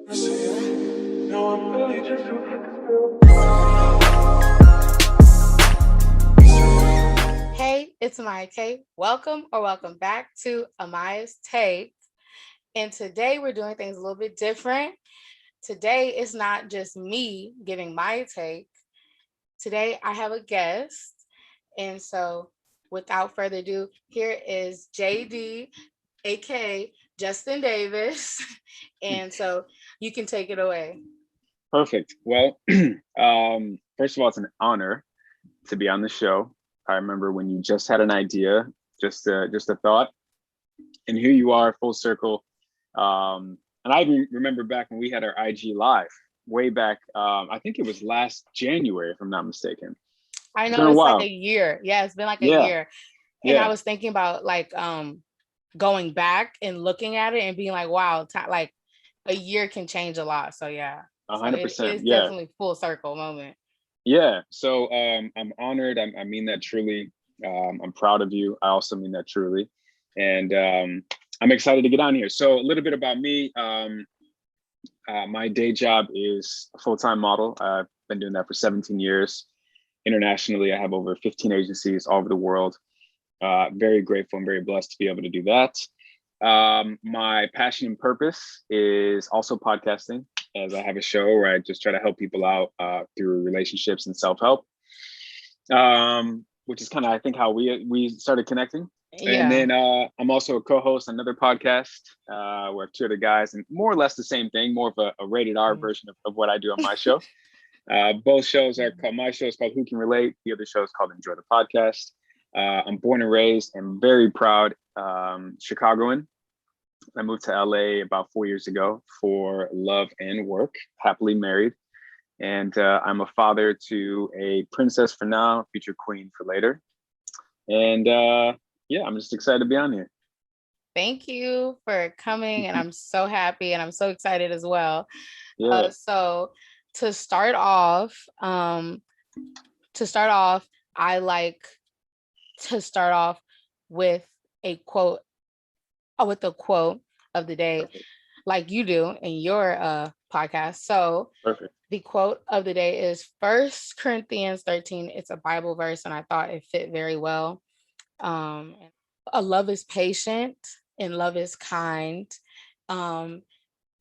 Hey, it's Amaya K. Welcome or welcome back to aMaYa's Take. And today we're doing things a little bit different. Today it's not just me giving my take. Today I have a guest. And so without further ado, here is JD, aka Justin Davis. And so you can take it away. Perfect. Well, first of all, it's an honor to be on the show. I remember when you just had an idea, just a thought, and here you are, full circle. And I remember back when we had our IG live, way back. I think it was last January, if I'm not mistaken. I It's know been a it's like a while. year. Yeah, it's been like a Yeah, year. And I yeah, was thinking about like going back and looking at it and being like, wow, like a year can change a lot. So yeah. So it 100%. is Yeah, definitely full circle moment. yeah. So I'm honored. I mean that truly. I'm proud of you. I also mean that truly, and I'm excited to get on here. So a little bit about me. My day job is a full-time model. I've been doing that for 17 years. Internationally, I have over 15 agencies all over the world. Very grateful and very blessed to be able to do that. My passion and purpose is also podcasting, as I have a show where I just try to help people out through relationships and self-help, which is kind of, I think, how we started connecting. And Yeah. then I'm also a co-host on another podcast where two other guys, and more or less the same thing, more of a rated R version of what I do on my show. Both shows are called, my show is called Who Can Relate. The other show is called Enjoy the Podcast. I'm born and raised and very proud Chicagoan. I moved to LA about 4 years ago for love and work, happily married. And I'm a father to a princess for now, future queen for later. And yeah, I'm just excited to be on here. Thank you for coming. And I'm so happy and I'm so excited as well. Yeah. So to start off, I like to start off with a quote, with the quote of the day, Perfect. like you do in your podcast. So Perfect. the quote of the day is 1 Corinthians 13. It's a Bible verse, and I thought it fit very well. Um, a love is patient and love is kind. Um,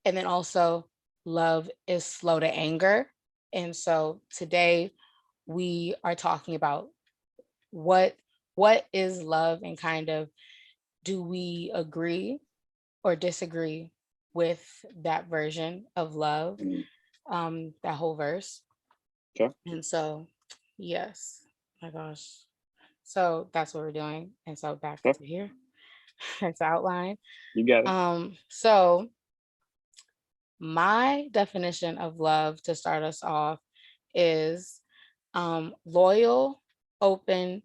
and then also love is slow to anger. And so today we are talking about what what is love, and kind of, do we agree or disagree with that version of love, Mhm. that whole verse. Okay. And so, yes, my gosh. So that's what we're doing. And so back Okay. to here. That's the outline. You got it. So my definition of love to start us off is loyal, open,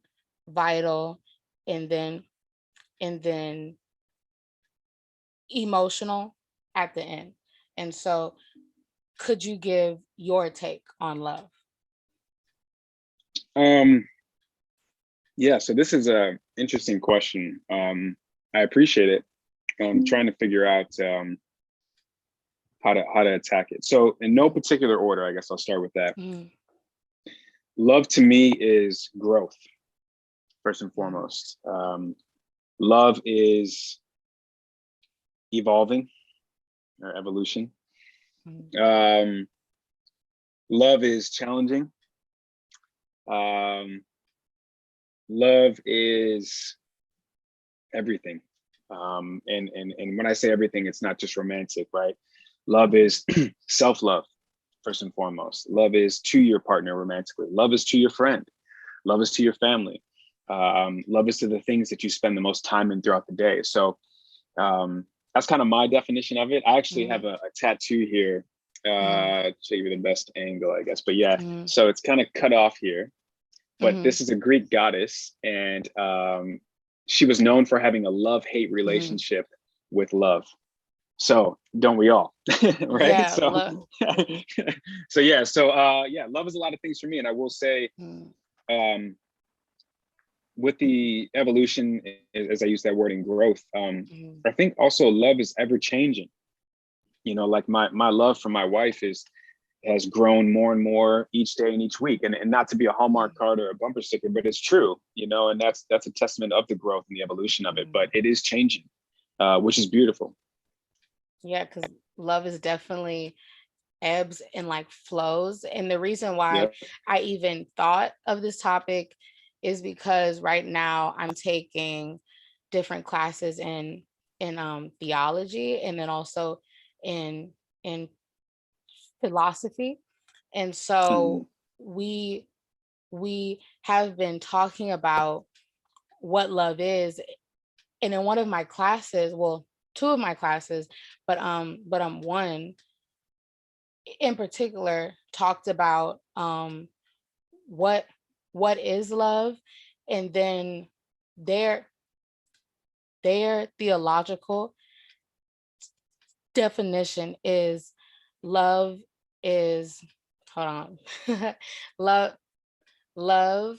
vital, and then emotional at the end. And so could you give your take on love? Um, yeah, so this is a interesting question. I appreciate it. I'm trying to figure out how to attack it. So in no particular order, I guess I'll start with that. Mm, Love to me is growth, first and mm, foremost. Love is evolving or evolution. mm, Um, love is challenging. Um, love is everything. And when I say everything, it's not just romantic, right? Love is self-love, first and foremost. Love is to your partner romantically. Love is to your friend. Love is to your family. Love is to the things that you spend the most time in throughout the day. So that's kind of my definition of it. I actually have mm, a tattoo here. mm, Show you the best angle, I guess. But yeah, mm, so it's kind of cut off here. But mm, this is a Greek goddess, and she was known for having a love-hate mm. relationship with love. So don't we all, right? Yeah, So, love. so yeah, yeah, love is a lot of things for me, and I will say, Mm, um, with the evolution, as I use that word, in growth, mm, I think also love is ever changing. You know, like my love for my wife has grown more and more each day and each week. And not to be a Hallmark card or a bumper sticker, but it's true, you know, and that's a testament of the growth and the evolution of it. But it is changing, which is beautiful. Yeah, because love is definitely ebbs and like flows. And the reason why Yep. I even thought of this topic is because right now I'm taking different classes in theology, and then also in philosophy. And Mhm. so we we have been talking about what love is. And in one of my classes, well, two of my classes, but one in particular talked about what what is love, and then their their theological definition is love is, hold on, love love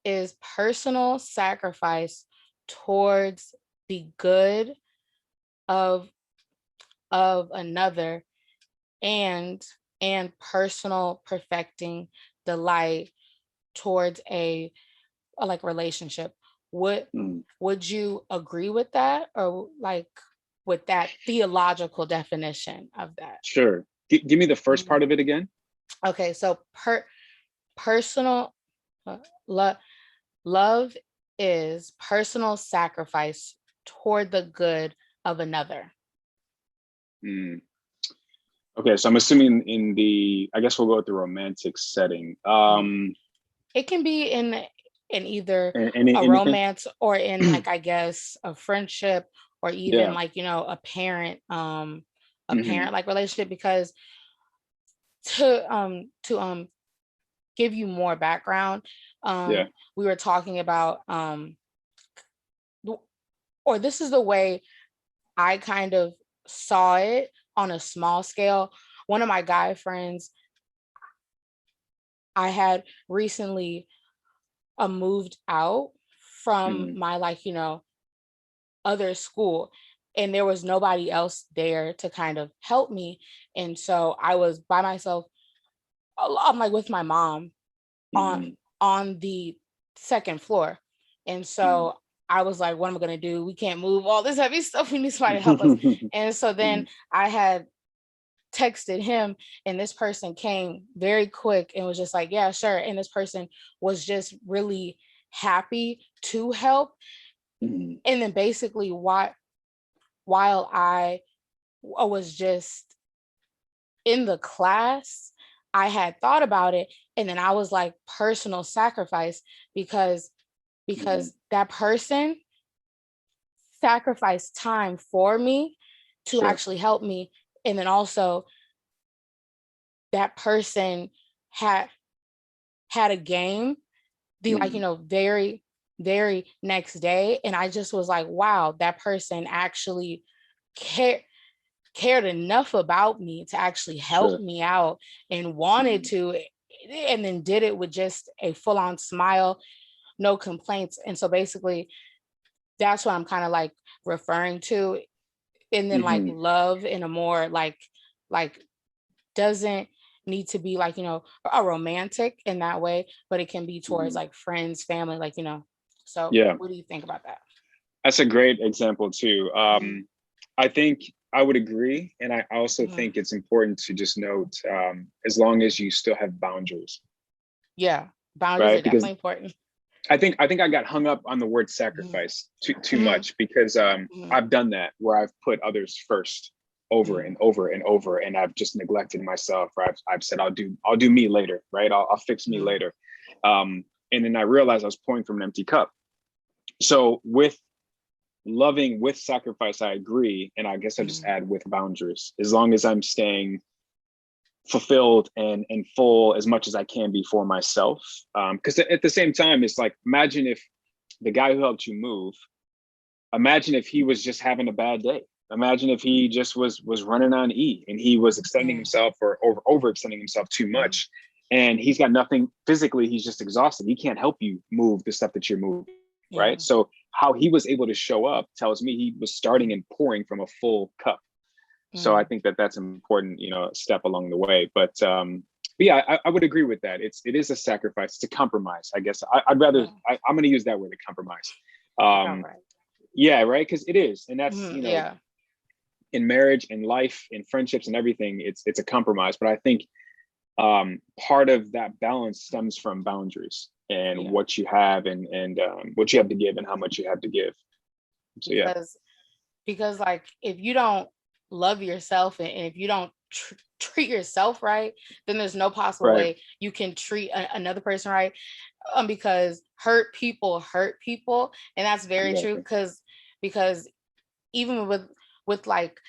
is personal sacrifice towards the good of another, and personal perfecting delight towards a like relationship. Would Mhm. would you agree with that, or like with that theological definition of that? Sure. Give me the first part Mhm. of it again. Okay, so personal uh, lo- love is personal sacrifice toward the good of another. Mm. Okay, so I'm assuming in I guess we'll go with the romantic setting. Mhm. It can be in either a Anything? romance, or in like, I guess, a friendship, or even Yeah. like, a Hmm. parent like relationship. Because to give you more background, Yeah. we were talking about or this is the way I kind of saw it on a small scale. One of my guy friends, I had recently moved out from Hmm. my, like, other school, and there was nobody else there to kind of help me. And so I was by myself. I'm like with my mom on Hmm. the second floor. And Hmm. so I was like, what am I gonna do? We can't move all this heavy stuff. We need somebody to help us. And so then I had texted him, and this person came very quick and was just like, yeah, sure. And this person was just really happy to help. Hmm. And then basically while I was just in the class, I had thought about it, and then I was like, personal sacrifice, because Hmm. that person sacrificed time for me to Sure. actually help me. And then also that person had a game the, like, Hmm. very next day, and I just was like, wow, that person actually cared enough about me to actually help Sure. me out, and wanted Hmm. to, and then did it with just a full-on smile, no complaints. And so basically that's what I'm kind of like referring to. And then like Hmm. love in a more like doesn't need to be like, a romantic in that way, but it can be towards Hmm. like friends, family, like, so Yeah, what do you think about that? that's a great example too. Mhm, I think I would agree, and I also mhm. think it's important to just note, as long as you still have boundaries, Yeah, boundaries are right? Because definitely important. I think I got hung up on the word Mhm, sacrifice too mhm, much, because mhm, I've done that where I've put others first over mhm, and over and over, and I've just neglected myself. Or I've said I'll do me later, right? I'll fix me mhm, later, and then I realized I was pouring from an empty cup. So with loving with sacrifice, I agree, and I guess I just mhm, add with boundaries. As long as I'm staying fulfilled and full as much as I can be for myself, because at the same time, it's like, imagine if the guy who helped you move, imagine if he was just having a bad day. Imagine if he just was running on E, and he was extending mhm, himself or overextending himself too mhm. much, and he's got nothing physically. He's just exhausted. He can't help you move the stuff that you're moving, right? Yeah. So how he was able to show up tells me he was starting Mhm, and pouring from a full cup. So I think that that's an important, step along the way. But yeah, I would agree with that. It is a sacrifice. It's a compromise, I guess. I'd rather, I'm going to use that word, a compromise. Yeah, right. Because it is. And that's, Yeah. in marriage and life and friendships and everything, it's a compromise. But I think part of that balance stems from boundaries and what you have and what you have to give and how much you have to give. So because like if you don't love yourself and if you don't treat yourself right, then there's no possible way you can treat another person right. Because hurt people, and that's very true. Because even with like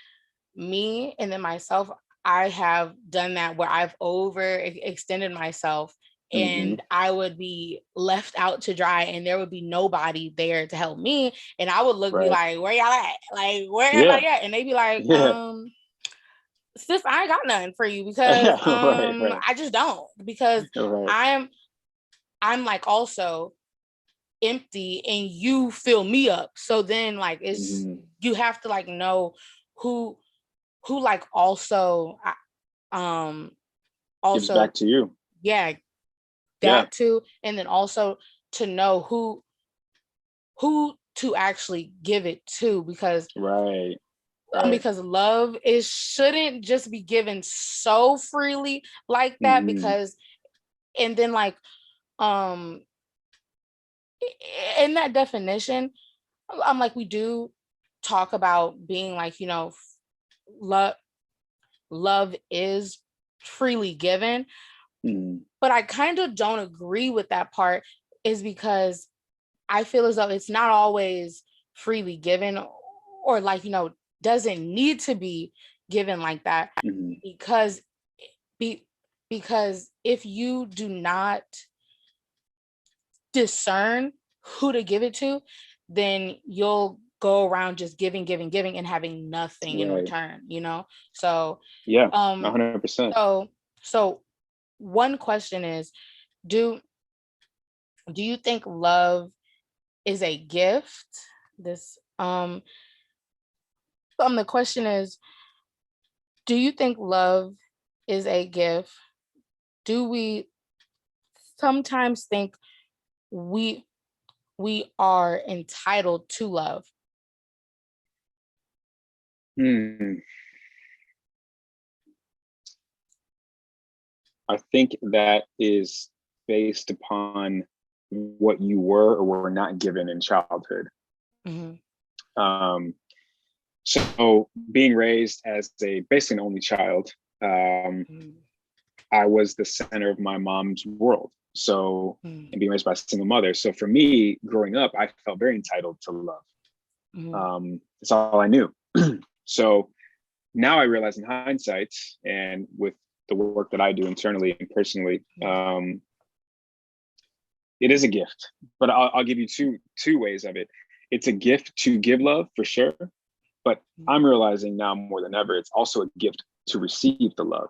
me and then myself, I have done that where I've overextended myself, and I would be left out to dry and there would be nobody there to help me, and I would be like, where y'all at? Like, where everybody at? And they'd be like, sis, I ain't got nothing for you because I just don't, because I'm like also empty and you fill me up. So then like it's you have to like know who like also gives back to you. Too. And then also to know who to actually give it to, because because love shouldn't just be given so freely like that. Because and then like in that definition, I'm like, we do talk about being like, love is freely given, but I kind of don't agree with that part, is because I feel as though it's not always freely given, or like, doesn't need to be given like that, because if you do not discern who to give it to, then you'll go around just giving and having nothing in return, so 100%. So one question is, do you think love is a gift? The question is, do you think love is a gift? Do we sometimes think we are entitled to love? I think that is based upon what you were or were not given in childhood. So being raised as basically an only child, I was the center of my mom's world. So, and being raised by a single mother. So for me, growing up, I felt very entitled to love. It's all I knew. So now I realize in hindsight, and with the work that I do internally and personally, it is a gift. But I'll give you two ways of it. It's a gift to give love for sure, but I'm realizing now more than ever, it's also a gift to receive the love.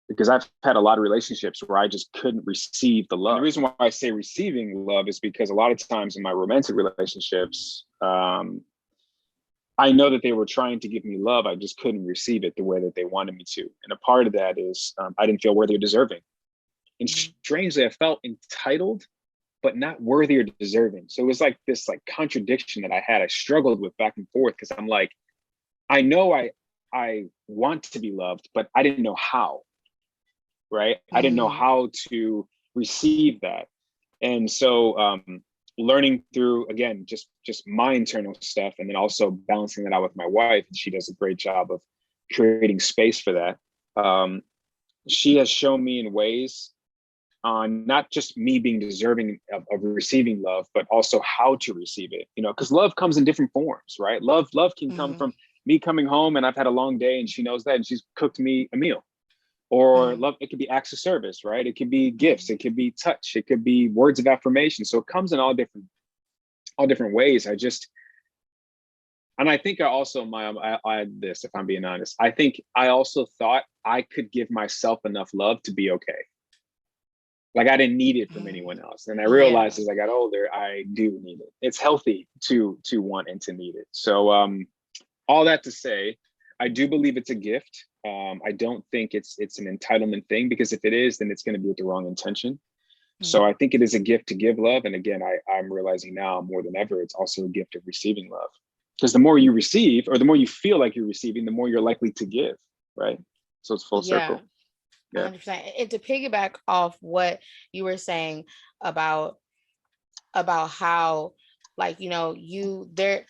Because I've had a lot of relationships where I just couldn't receive the love. And the reason why I say receiving love is because a lot of times in my romantic relationships, I know that they were trying to give me love. I just couldn't receive it the way that they wanted me to. And a part of that is I didn't feel worthy or deserving. And strangely, I felt entitled, but not worthy or deserving. So it was like this contradiction that I had. I struggled with back and forth, because I'm like, I know I want to be loved, but I didn't know how. Right? I didn't know how to receive that. And so learning through, again, just my internal stuff, and then also balancing that out with my wife, and she does a great job of creating space for that. She has shown me in ways on not just me being deserving of receiving love, but also how to receive it, because love comes in different forms, right? Love can come from me coming home and I've had a long day and she knows that and she's cooked me a meal. Or love, it could be acts of service, right? It could be gifts, it could be touch, it could be words of affirmation. So it comes in all different ways. And I think I also, I'll add this, if I'm being honest, I think I also thought I could give myself enough love to be okay. Like I didn't need it from anyone else. And I realized as I got older, I do need it. It's healthy to want and to need it. So all that to say, I do believe it's a gift. I don't think it's an entitlement thing, because if it is, then it's going to be with the wrong intention. So Mhm. I think it is a gift to give love. And again, I'm realizing now more than ever, it's also a gift of receiving love. Because the more you receive, or the more you feel like you're receiving, the more you're likely to give, right? So it's full Yeah, circle. Yeah. 100%. And to piggyback off what you were saying about how, like, you there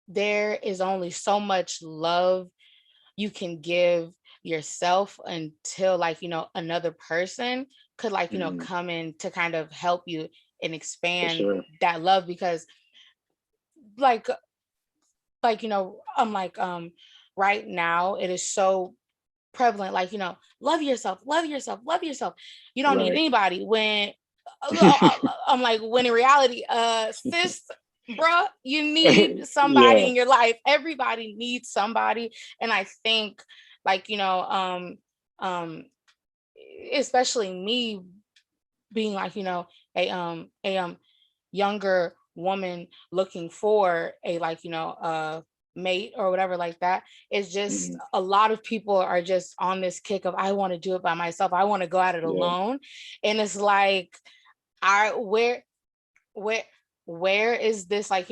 there is only so much love you can give yourself until, like, another person could, like, Mhm. come in to kind of help you and For expand sure. that love. Because, like, I'm like, right now it is so prevalent, like, love yourself, love yourself, love yourself. You don't need Right. anybody. When I'm like, when in reality, sis, bruh, you need somebody Yeah. in your life. Everybody needs somebody. And I think, like, um especially me being, like, a younger woman looking for a, like, mate or whatever, like that. It's just Mhm. a lot of people are just on this kick of, I want to do it by myself, I want to go at it Yeah. alone. And it's like, I where where is this, like,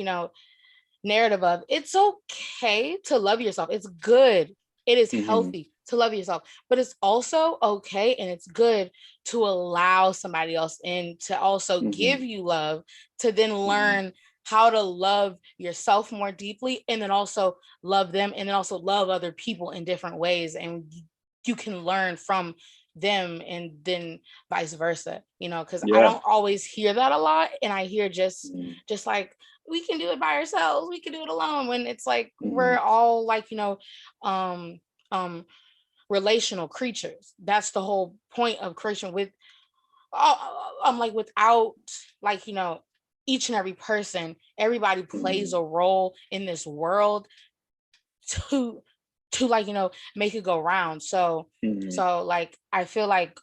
narrative of, it's okay to love yourself. It's good. It is Mhm. healthy to love yourself, but it's also okay and it's good to allow somebody else in to also give Mhm. you love, to then Mhm. learn how to love yourself more deeply, and then also love them, and then also love other people in different ways. And you can learn from them, and then vice versa, because I Yeah. don't always hear that a lot. And I hear Mhm. just like, we can do it by ourselves, we can do it alone, when it's like, we're Mhm. all, like, um um relational creatures. That's the whole point of creation. With I'm like, without, like, each and every person, everybody plays Mhm. a role in this world to like, make it go round. So Mhm. like, I feel like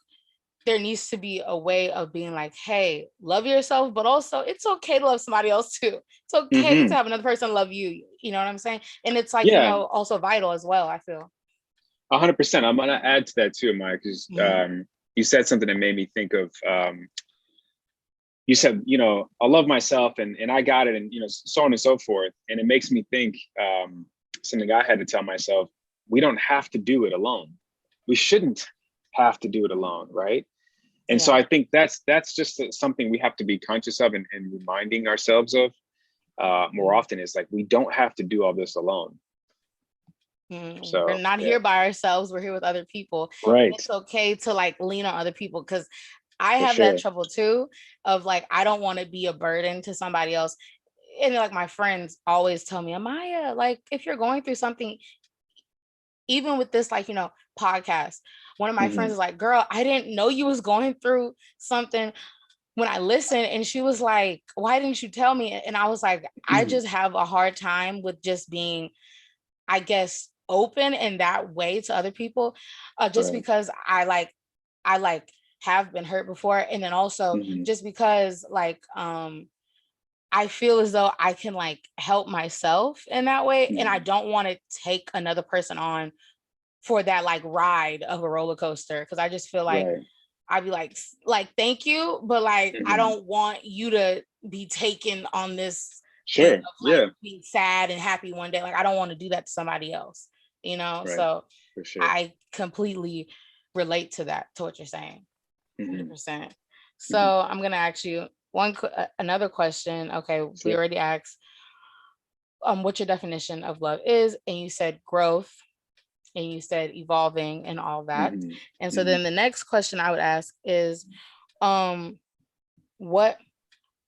there needs to be a way of being like, hey, love yourself, but also it's okay to love somebody else too. It's okay to Mhm. have another person love you. You know what I'm saying? And it's like, Yeah. also vital as well, I feel. 100%. I'm gonna add to that too, Mike, because Mhm. you said something that made me think of. You said, I love myself, and I got it, and so on and so forth. And it makes me think, something I had to tell myself: we don't have to do it alone. We shouldn't have to do it alone, right? And so Yeah. I think that's just something we have to be conscious of, and reminding ourselves of more Mhm. often, is like, we don't have to do all this alone. We're So not yeah. here by ourselves. We're here with other people. And Right. it's okay to, like, lean on other people, because I For have that sure. trouble too, of, like, I don't want to be a burden to somebody else. And, like, my friends always tell me, Amaya, like, if you're going through something, even with this, like, podcast, one of my friends Hmm. is like, girl, I didn't know you was going through something when I listened. And she was like, why didn't you tell me? And I was like, I Hmm. just have a hard time with just being, I guess, open in that way to other people, just Right. because I like have been hurt before. And then also Hmm. just because, like, I feel as though I can, like, help myself in that way. And I Hmm. don't want to take another person on for that, like, ride of a roller coaster, because I just feel like Right. I'd be like, thank you, but, like, I Hmm. don't want you to be taken on this thing Sure. of, like, Yeah. being sad and happy one day. Like, I don't want to do that to somebody else, Right. So For sure. I completely relate to that, to what you're saying. Hmm. 100%. So Hmm. I'm gonna ask you another question. Okay, we Sure. already asked what your definition of love is, and you said growth, and you said evolving, and all that. Hmm. And so Hmm. then the next question I would ask is, um, what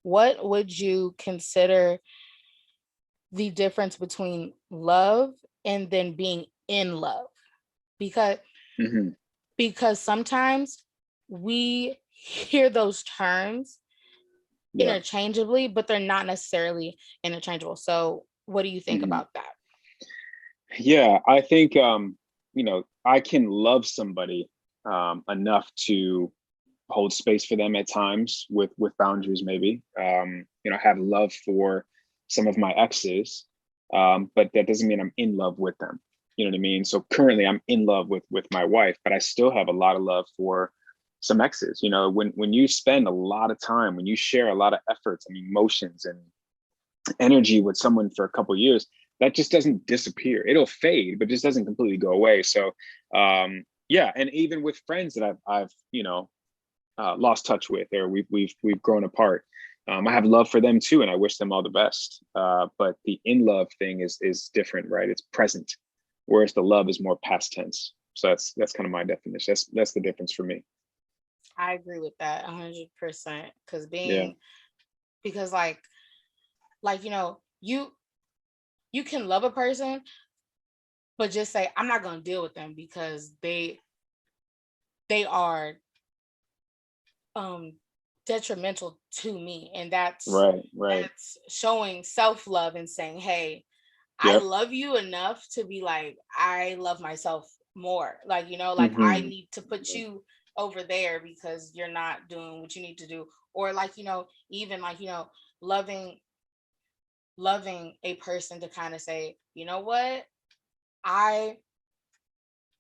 would you consider the difference between love and then being in love? Because Hmm. sometimes we hear those terms Yeah. interchangeably, but they're not necessarily interchangeable. So what do you think Hmm. about that? Yeah. I think, I can love somebody enough to hold space for them at times, with boundaries, maybe. Have love for some of my exes, But that doesn't mean I'm in love with them. You know what I mean? So currently I'm in love with my wife, but I still have a lot of love for some exes. You know, when you spend a lot of time, when you share a lot of efforts and emotions and energy with someone for a couple of years, that just doesn't disappear. It'll fade, but just doesn't completely go away. So yeah, and even with friends that I've lost touch with, or we've grown apart. I have love for them too, and I wish them all the best. But the in love thing is different, right? It's present, whereas the love is more past tense. So that's kind of my definition. That's the difference for me. I agree with that 100%. Yeah. Because like you can love a person, but just say I'm not going to deal with them because they are um detrimental to me, and Right. Right. that's showing self-love and saying, hey, I Yep. love you enough to be like, I love myself more, like, like I Mm-hmm. need to put you over there because you're not doing what you need to do, or like, even like, loving loving a person to kind of say, you know what, I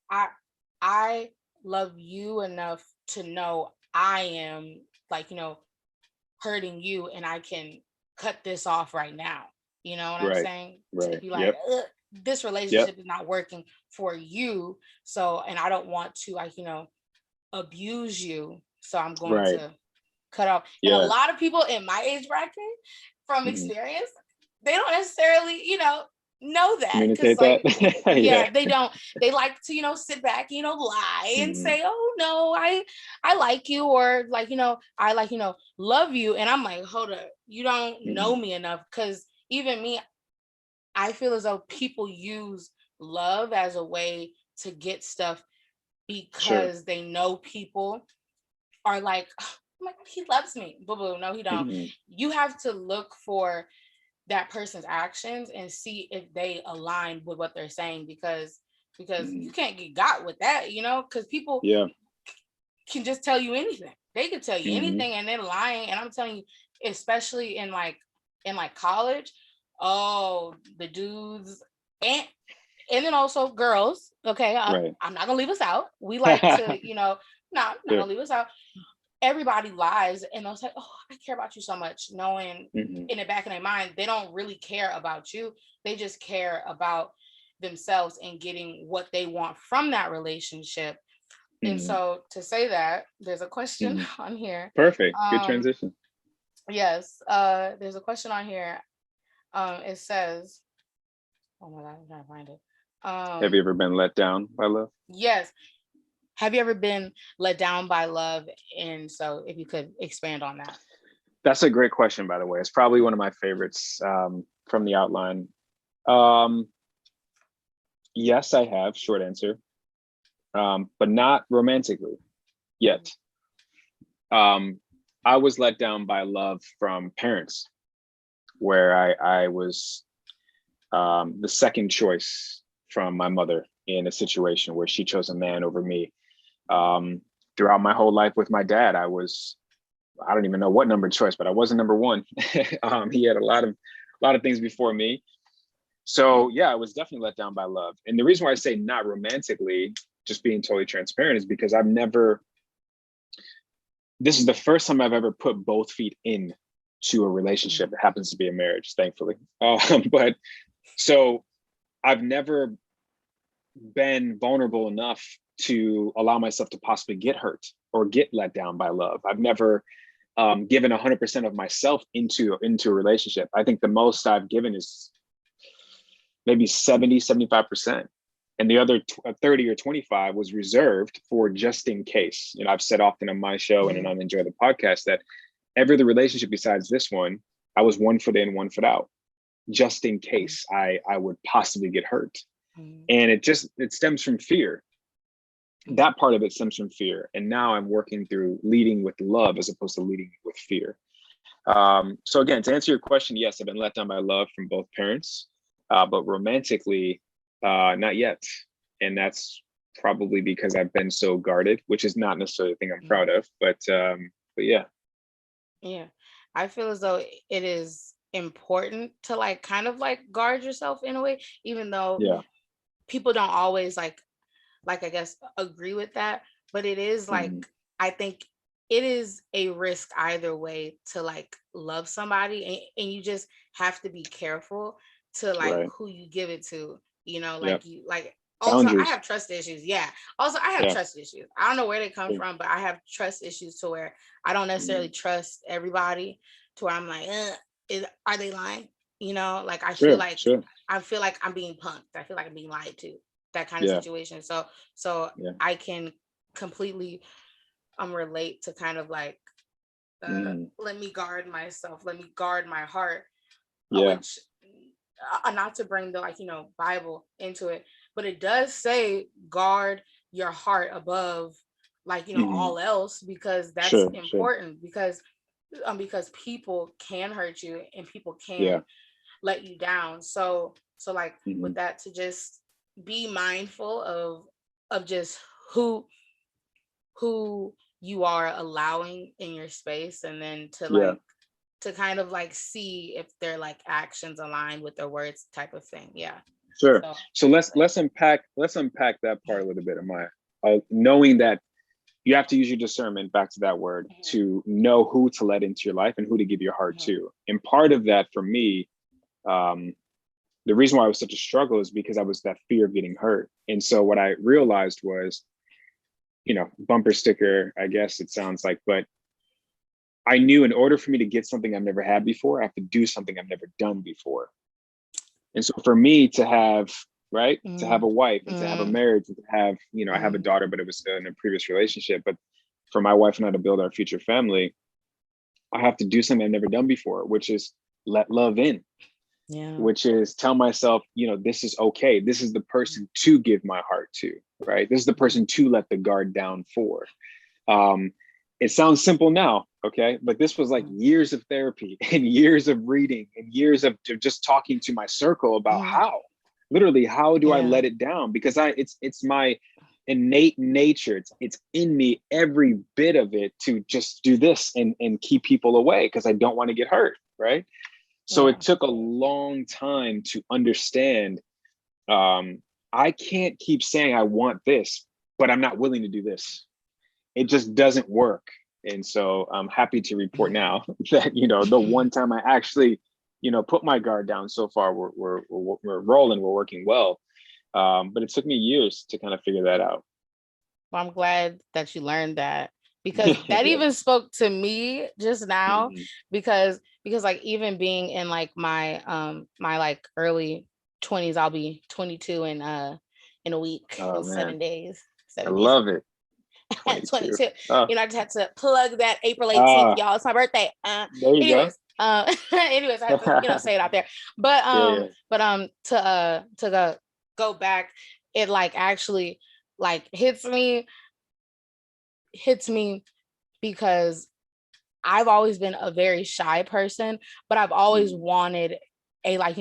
I I love you enough to know I am, like, hurting you, and I can cut this off right now. You know what I'm Right. saying? To Right. be like, Yep. "Ugh, this Yep. relationship is not working for you. So, and I don't want to, like, abuse you. So I'm going Right. to cut off." And a Yeah. lot of people in my age bracket, from Mm-hmm. experience, they don't necessarily, know that. Cause Communicate that. like, Yeah. yeah, they don't. They like to, sit back, lie and Mm-hmm. say, "Oh no, I like you," or like, I like, love you. And I'm like, hold up, you don't Mm-hmm. know me enough. Cause even me, I feel as though people use love as a way to get stuff Sure. because they know people are like, "Oh my God, he loves me." Boo boo. No, he don't. Mm-hmm. You have to look for that person's actions and see if they align with what they're saying, because Mm-hmm. you can't get got with that, because people Yeah. can just tell you anything. They could tell you Mm-hmm. anything and they're lying. And I'm telling you, especially in like college, oh, the dudes and then also girls. Okay, Right. I'm not gonna leave us out. We like to, no, I'm not Sure. gonna leave us out. Everybody lies and they'll say, "Oh, I care about you so much," knowing Mm-hmm. in the back of their mind they don't really care about you. They just care about themselves and getting what they want from that relationship. And Mm-hmm. so to say that, there's a question Mm-hmm. on here. Perfect. Good Um, transition. yes, there's a question on here. It says, oh my God, I'm trying to find it. Have you ever been let down by love? Yes. Have you ever been let down by love? And so if you could expand on that. That's a great question, by the way. It's probably one of my favorites from the outline. Um, yes, I have. Short answer, but not romantically yet. Um, I was let down by love from parents, where I was the second choice from my mother in a situation where she chose a man over me. Um, Throughout my whole life with my dad, I don't even know what number choice, but I wasn't number one. He had a lot of things before me. So yeah, I was definitely let down by love. And the reason why I say not romantically, just being totally transparent, is because this is the first time I've ever put both feet in to a relationship. It happens to be a marriage, thankfully. But so I've never been vulnerable enough to allow myself to possibly get hurt or get let down by love. I've never given 100% of myself into a relationship. I think the most I've given is maybe 70, 75%. And the other 30 or 25 was reserved for just in case. You know, I've said often on my show and on Enjoy the Podcast that every other relationship besides this one, I was 1 foot in, 1 foot out, just in case I would possibly get hurt. And it stems from fear. That part of it stems from fear. And now I'm working through leading with love as opposed to leading with fear. So again, to answer your question, yes, I've been let down by love from both parents, but romantically, not yet. And that's probably because I've been so guarded, which is not necessarily a thing I'm proud of, but yeah. Yeah. I feel as though it is. important to like kind of like guard yourself in a way, even though Yeah. people don't always like I guess agree with that, but it is like, Hmm. I think it is a risk either way to like love somebody, and you just have to be careful to like Right. who you give it to, Yep. like you like also I Boundaries. have trust issues. Yeah. Also I have Yeah. trust issues. I don't know where they come Sure. from, but I have trust issues to where I don't necessarily Hmm. trust everybody, to where I'm like, are they lying? Like Sure. Sure. I feel like I'm being punked. I feel like I'm being lied to. That kind of Yeah. situation. So Yeah. I can completely relate to kind of like, Hmm. let me guard myself, let me guard my heart, Yeah. which not to bring the like Bible into it, but it does say guard your heart above like Hmm. all else, because that's Sure. Sure. important, because people can hurt you and people Yeah. can let you down. So like Hmm. with that, to just be mindful of just who you are allowing in your space, and then to Yeah. like to kind of like see if their like actions align with their words, type of thing. Yeah. Sure. So So let's unpack that part a little bit, Amaya. Knowing that you have to use your discernment, back to that word, mhm, to know who to let into your life and who to give your heart mhm, to. And part of that for me, um, the reason why it was such a struggle is because I was that fear of getting hurt. And so what I realized was, bumper sticker, I guess it sounds like, but I knew in order for me to get something I've never had before, I have to do something I've never done before. And so for me to have, right, to have mhm, a wife and to have a mhm, marriage and to have, I have a mhm. daughter, but it was in a previous relationship. But for my wife and I to build our future family, I have to do something I've never done before, which is let love in, Yeah. which is tell myself, this is okay. This is the person to give my heart to, right? This is the Mhm. person to let the guard down for. Um, it sounds simple now, okay, but this was like Mhm. years of therapy and years of reading and years of just talking to my circle about Mhm. literally, how do I Yeah. let it down? Because it's my innate nature. It's in me, every bit of it, to just do this and keep people away because I don't want to get hurt, right? So Yeah. it took a long time to understand. Um, I can't keep saying I want this, but I'm not willing to do this. It just doesn't work. And so I'm happy to report now that, the one time I actually, put my guard down, so far we're rolling, we're working well. But it took me years to kind of figure that out. Well, I'm glad that you learned that, because that Yeah. even spoke to me just now, Mhm. because like even being in like my like early 20s, I'll be 22 in a week, Oh in man, 7 days. I 7 days. love it. 22. 22. Oh, I just had to plug that April 18th, ah, y'all. It's my birthday. there you go. Anyways, I had to, say it out there. But Yeah, yeah. to go back, it like actually like hits me because I've always been a very shy person, but I've always Mm, wanted a like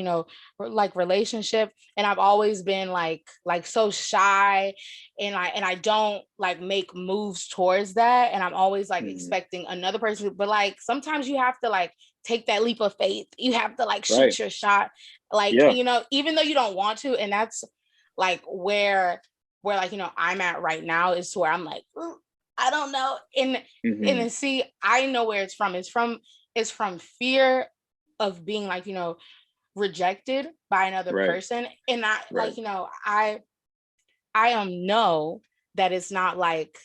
like relationship, and I've always been like so shy, and I don't like make moves towards that, and I'm always like mm, expecting another person, but like sometimes you have to like take that leap of faith. You have to like right. shoot your shot, like Yeah. even though you don't want to, and that's like where like I'm at right now, is to where I'm like, "Ooh, I don't know," and Hmm. then see, I know where it's from. It's from fear of being like rejected by another Right. person, and I Right. like I know that it's not like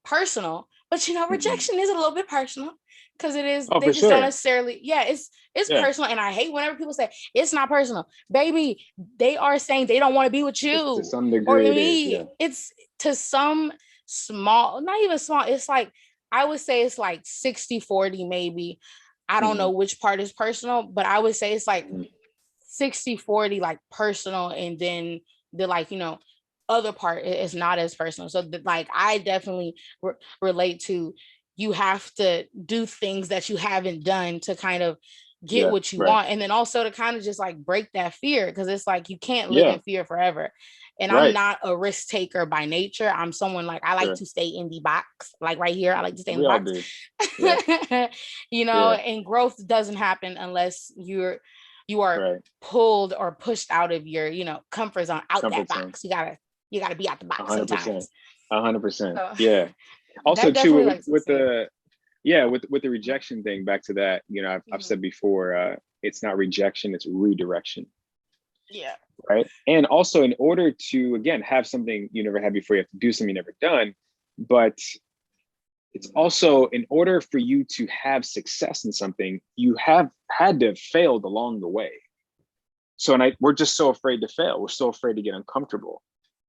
personal, but Hmm. rejection is a little bit personal, because it is, Oh, they for just don't sure. necessarily, yeah, it's Yeah. personal, and I hate whenever people say it's not personal. Baby, they are saying they don't want to be with To you some or degree, it is. me. Yeah. It's to some small, not even small, it's like, I would say it's like 60-40 maybe. I don't know Hmm. which part is personal, but I would say it's like Hmm. 60-40 like personal, and then the like other part is not as personal. So like I definitely relate to, you have to do things that you haven't done to kind of get Yeah. what you Right. want, and then also to kind of just like break that fear, because it's like you can't live Yeah. in fear forever. And I'm Right. not a risk taker by nature. I'm someone like, I like Sure. to stay in the box. Like right here, I like to stay in We the all box. do. Yeah. Yeah. And growth doesn't happen unless you are Right. pulled or pushed out of your, comfort zone, out that Comfort zone. box. You gotta be out the box 100%. sometimes. 100%. So Yeah. Also, that too, definitely like with succeed. the with the rejection thing. Back to that, I've Mhm. said before, it's not rejection, it's redirection, Yeah. right? And also, in order to again have something you never had before, you have to do something you never done. But it's also in order for you to have success in something, you have had to have failed along the way. So, we're just so afraid to fail. We're so afraid to get uncomfortable,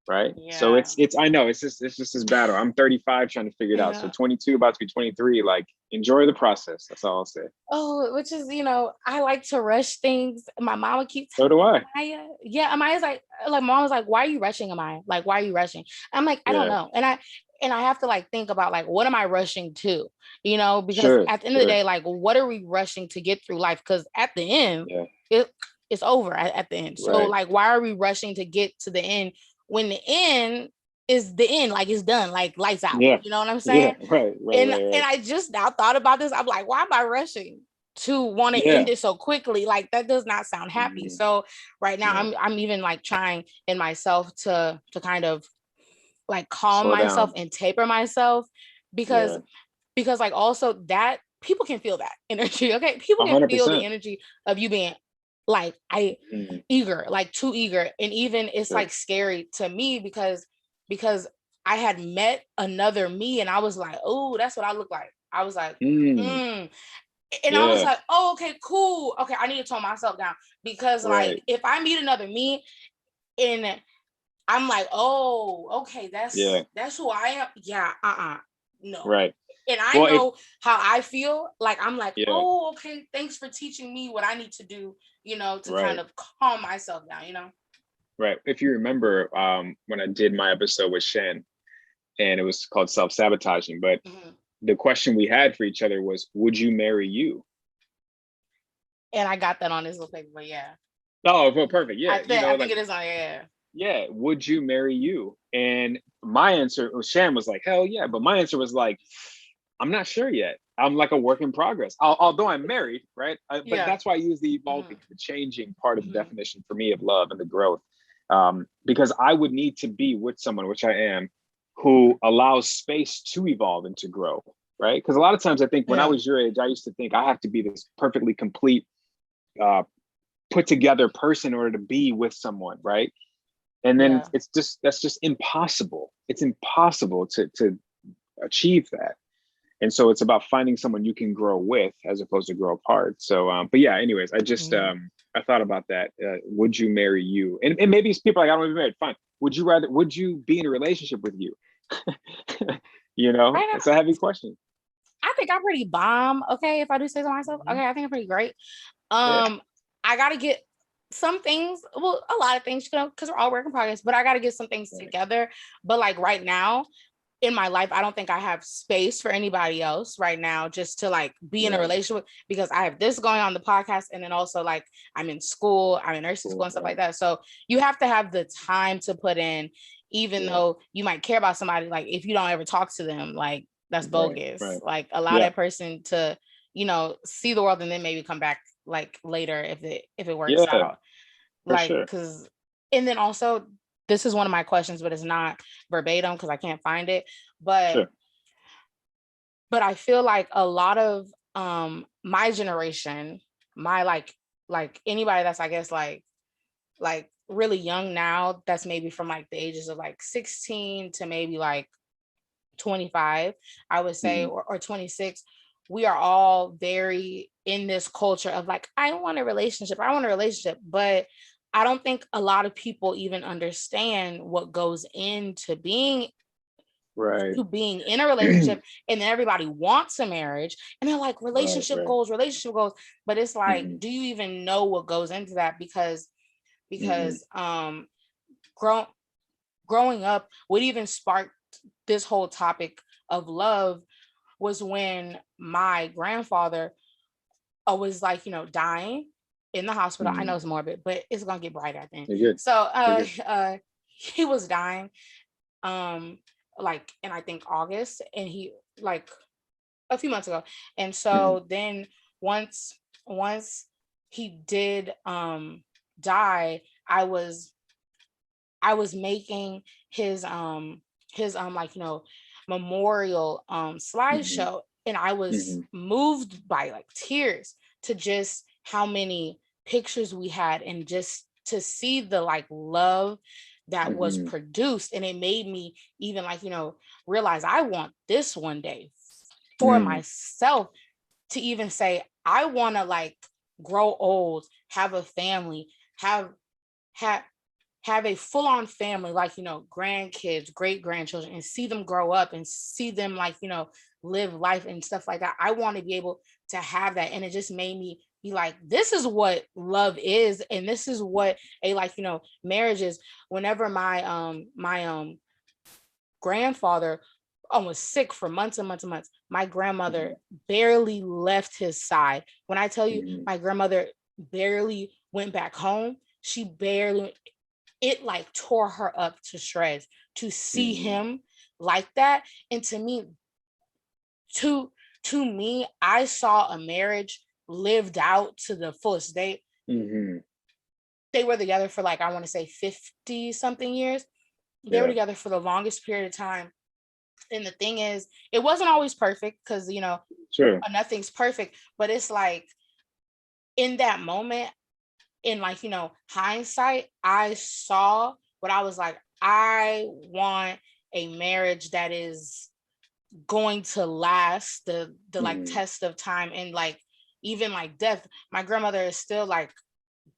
right? So Yeah. I know it's just this battle. I'm 35 trying to figure it out. So Yeah. 22, about to be 23. Like, enjoy the process. That's all I'll say. Oh, which is, I like to rush things. My mama keeps So telling do I. me, Amaya. Yeah, Amaya's like mom was like, why are you rushing, Amaya? Like, why are you rushing? I'm like, I don't Yeah. know. And I have to like think about like what am I rushing to? Because Sure. at the end of the Sure. day, like what are we rushing to get through life? Because at the end, Yeah. it it's over at the end. So Right. like why are we rushing to get to the end when the end is the end, like it's done, like lights out. Yeah. You know what I'm Yeah. saying? Right. Right. and Right. and Right. I just now thought about this. I'm like, why am I rushing to want to Yeah. end it so quickly? Like that does not sound happy. Mhm. So right now Yeah. I'm even like trying in myself to kind of like calm Slow myself down. and taper myself because Yeah. like also that people can feel that energy. Okay. People A can hundred feel the percent. energy of you being like Mhm. eager, like too eager. And even it's Sure. like scary to me because I had met another me and I was like, oh, that's what I look like. I was like, Mm. mm. And I was Yeah. like, oh, okay, cool. Okay, I need to tone myself down because like Right. if I meet another me and I'm like, oh, okay, Yeah. that's who I am. Yeah, no. Right. And I Well, if know how I feel. Like I'm like, yeah. oh, okay, thanks for teaching me what I need to do, to kind Right. of calm myself down. Right. If you remember, when I did my episode with Shan, and it was called self-sabotaging, but Mhm. the question we had for each other was, would you marry you? And I got that on this little paper, but yeah. Oh, well, perfect. Yeah. I think Like, it is on, yeah. yeah, would you marry you? And my answer, Shan was like, hell yeah. But my answer was like, I'm not sure yet. I'm like a work in progress, although I'm married, right? But Yeah. that's why I use the Mhm. evolving, the changing part of the Mhm. definition for me of love and the growth. Because I would need to be with someone, which I am, who allows space to evolve and to grow, right? Because a lot of times I think when I Yeah. was your age, I used to think I have to be this perfectly complete, uh, put together person in order to be with someone, right? And then Yeah. that's just impossible. It's impossible to achieve that. And so it's about finding someone you can grow with as opposed to grow apart. So but yeah, anyways, Mhm. I thought about that. Would you marry you? And maybe it's people like, I don't want to be married, fine. Would you be in a relationship with you? Right It's a heavy question. I think I'm pretty bomb. Okay, if I do say so myself. Mhm. Okay, I think I'm pretty great. Yeah. I gotta get some things, well, a lot of things, because we're all work in progress, but I gotta get some things Right. together. But like right now in my life, I don't think I have space for anybody else right now just to like be in a Yeah. relationship because I have this going on the podcast. And then also like I'm in school, I'm in nursing school Cool. and stuff Right. like that. So you have to have the time to put in, even Yeah. though you might care about somebody, like if you don't ever talk to them, like that's Right. bogus. Right. Like allow Yeah. that person to, see the world and then maybe come back like later if it works Yeah. out. For Like, sure. cause and then also this is one of my questions, but it's not verbatim because I can't find it. But Sure. I feel like a lot of my generation, my like anybody that's I guess like really young now, that's maybe from like the ages of like 16 to maybe like 25, I would say, Hmm. or 26, we are all very in this culture of like, I want a relationship, I want a relationship. But I don't think a lot of people even understand what goes into Right. being in a relationship. And then everybody wants a marriage and they're like Right. Right. relationship goals. But it's like, Hmm. do you even know what goes into that? Because Hmm. because grow, growing up, what even sparked this whole topic of love was when my grandfather was like, dying in the hospital. I Hmm. know it's morbid, but it's gonna get brighter, I think. You're good. So You're good. he was dying, like in I think August, and he like a few months ago. And Mm-hmm. so then once he did die, I was making his like, memorial Mm-hmm. slideshow, and I was Mm-hmm. moved by like tears to just how many pictures we had, and just to see the like love that was Mm-hmm. produced. And it made me even like, realize I want this one day for Mm-hmm. myself, to even say I want to like grow old, have a family, have have have a full-on family, like, grandkids, great grandchildren, and see them grow up and see them like, live life and stuff like that. I want to be able to have that. And it just made me be like, this is what love is, and this is what a like, marriage is. Whenever my grandfather was sick for months and months and months, my grandmother barely left his side. When I tell you, Mm-hmm. my grandmother barely went back home, she barely, it like tore her up to shreds to see Mm-hmm. him like that. And to to me, I saw a marriage lived out to the fullest. Mm-hmm. They were together for like, I want to say 50 something years. They were Yeah. together for the longest period of time. And the thing is, it wasn't always perfect, because Sure. nothing's perfect, but it's like in that moment, in like, hindsight, I saw what I was like, I want a marriage that is going to last the like Mm-hmm. test of time, and like even like death. My grandmother is still like,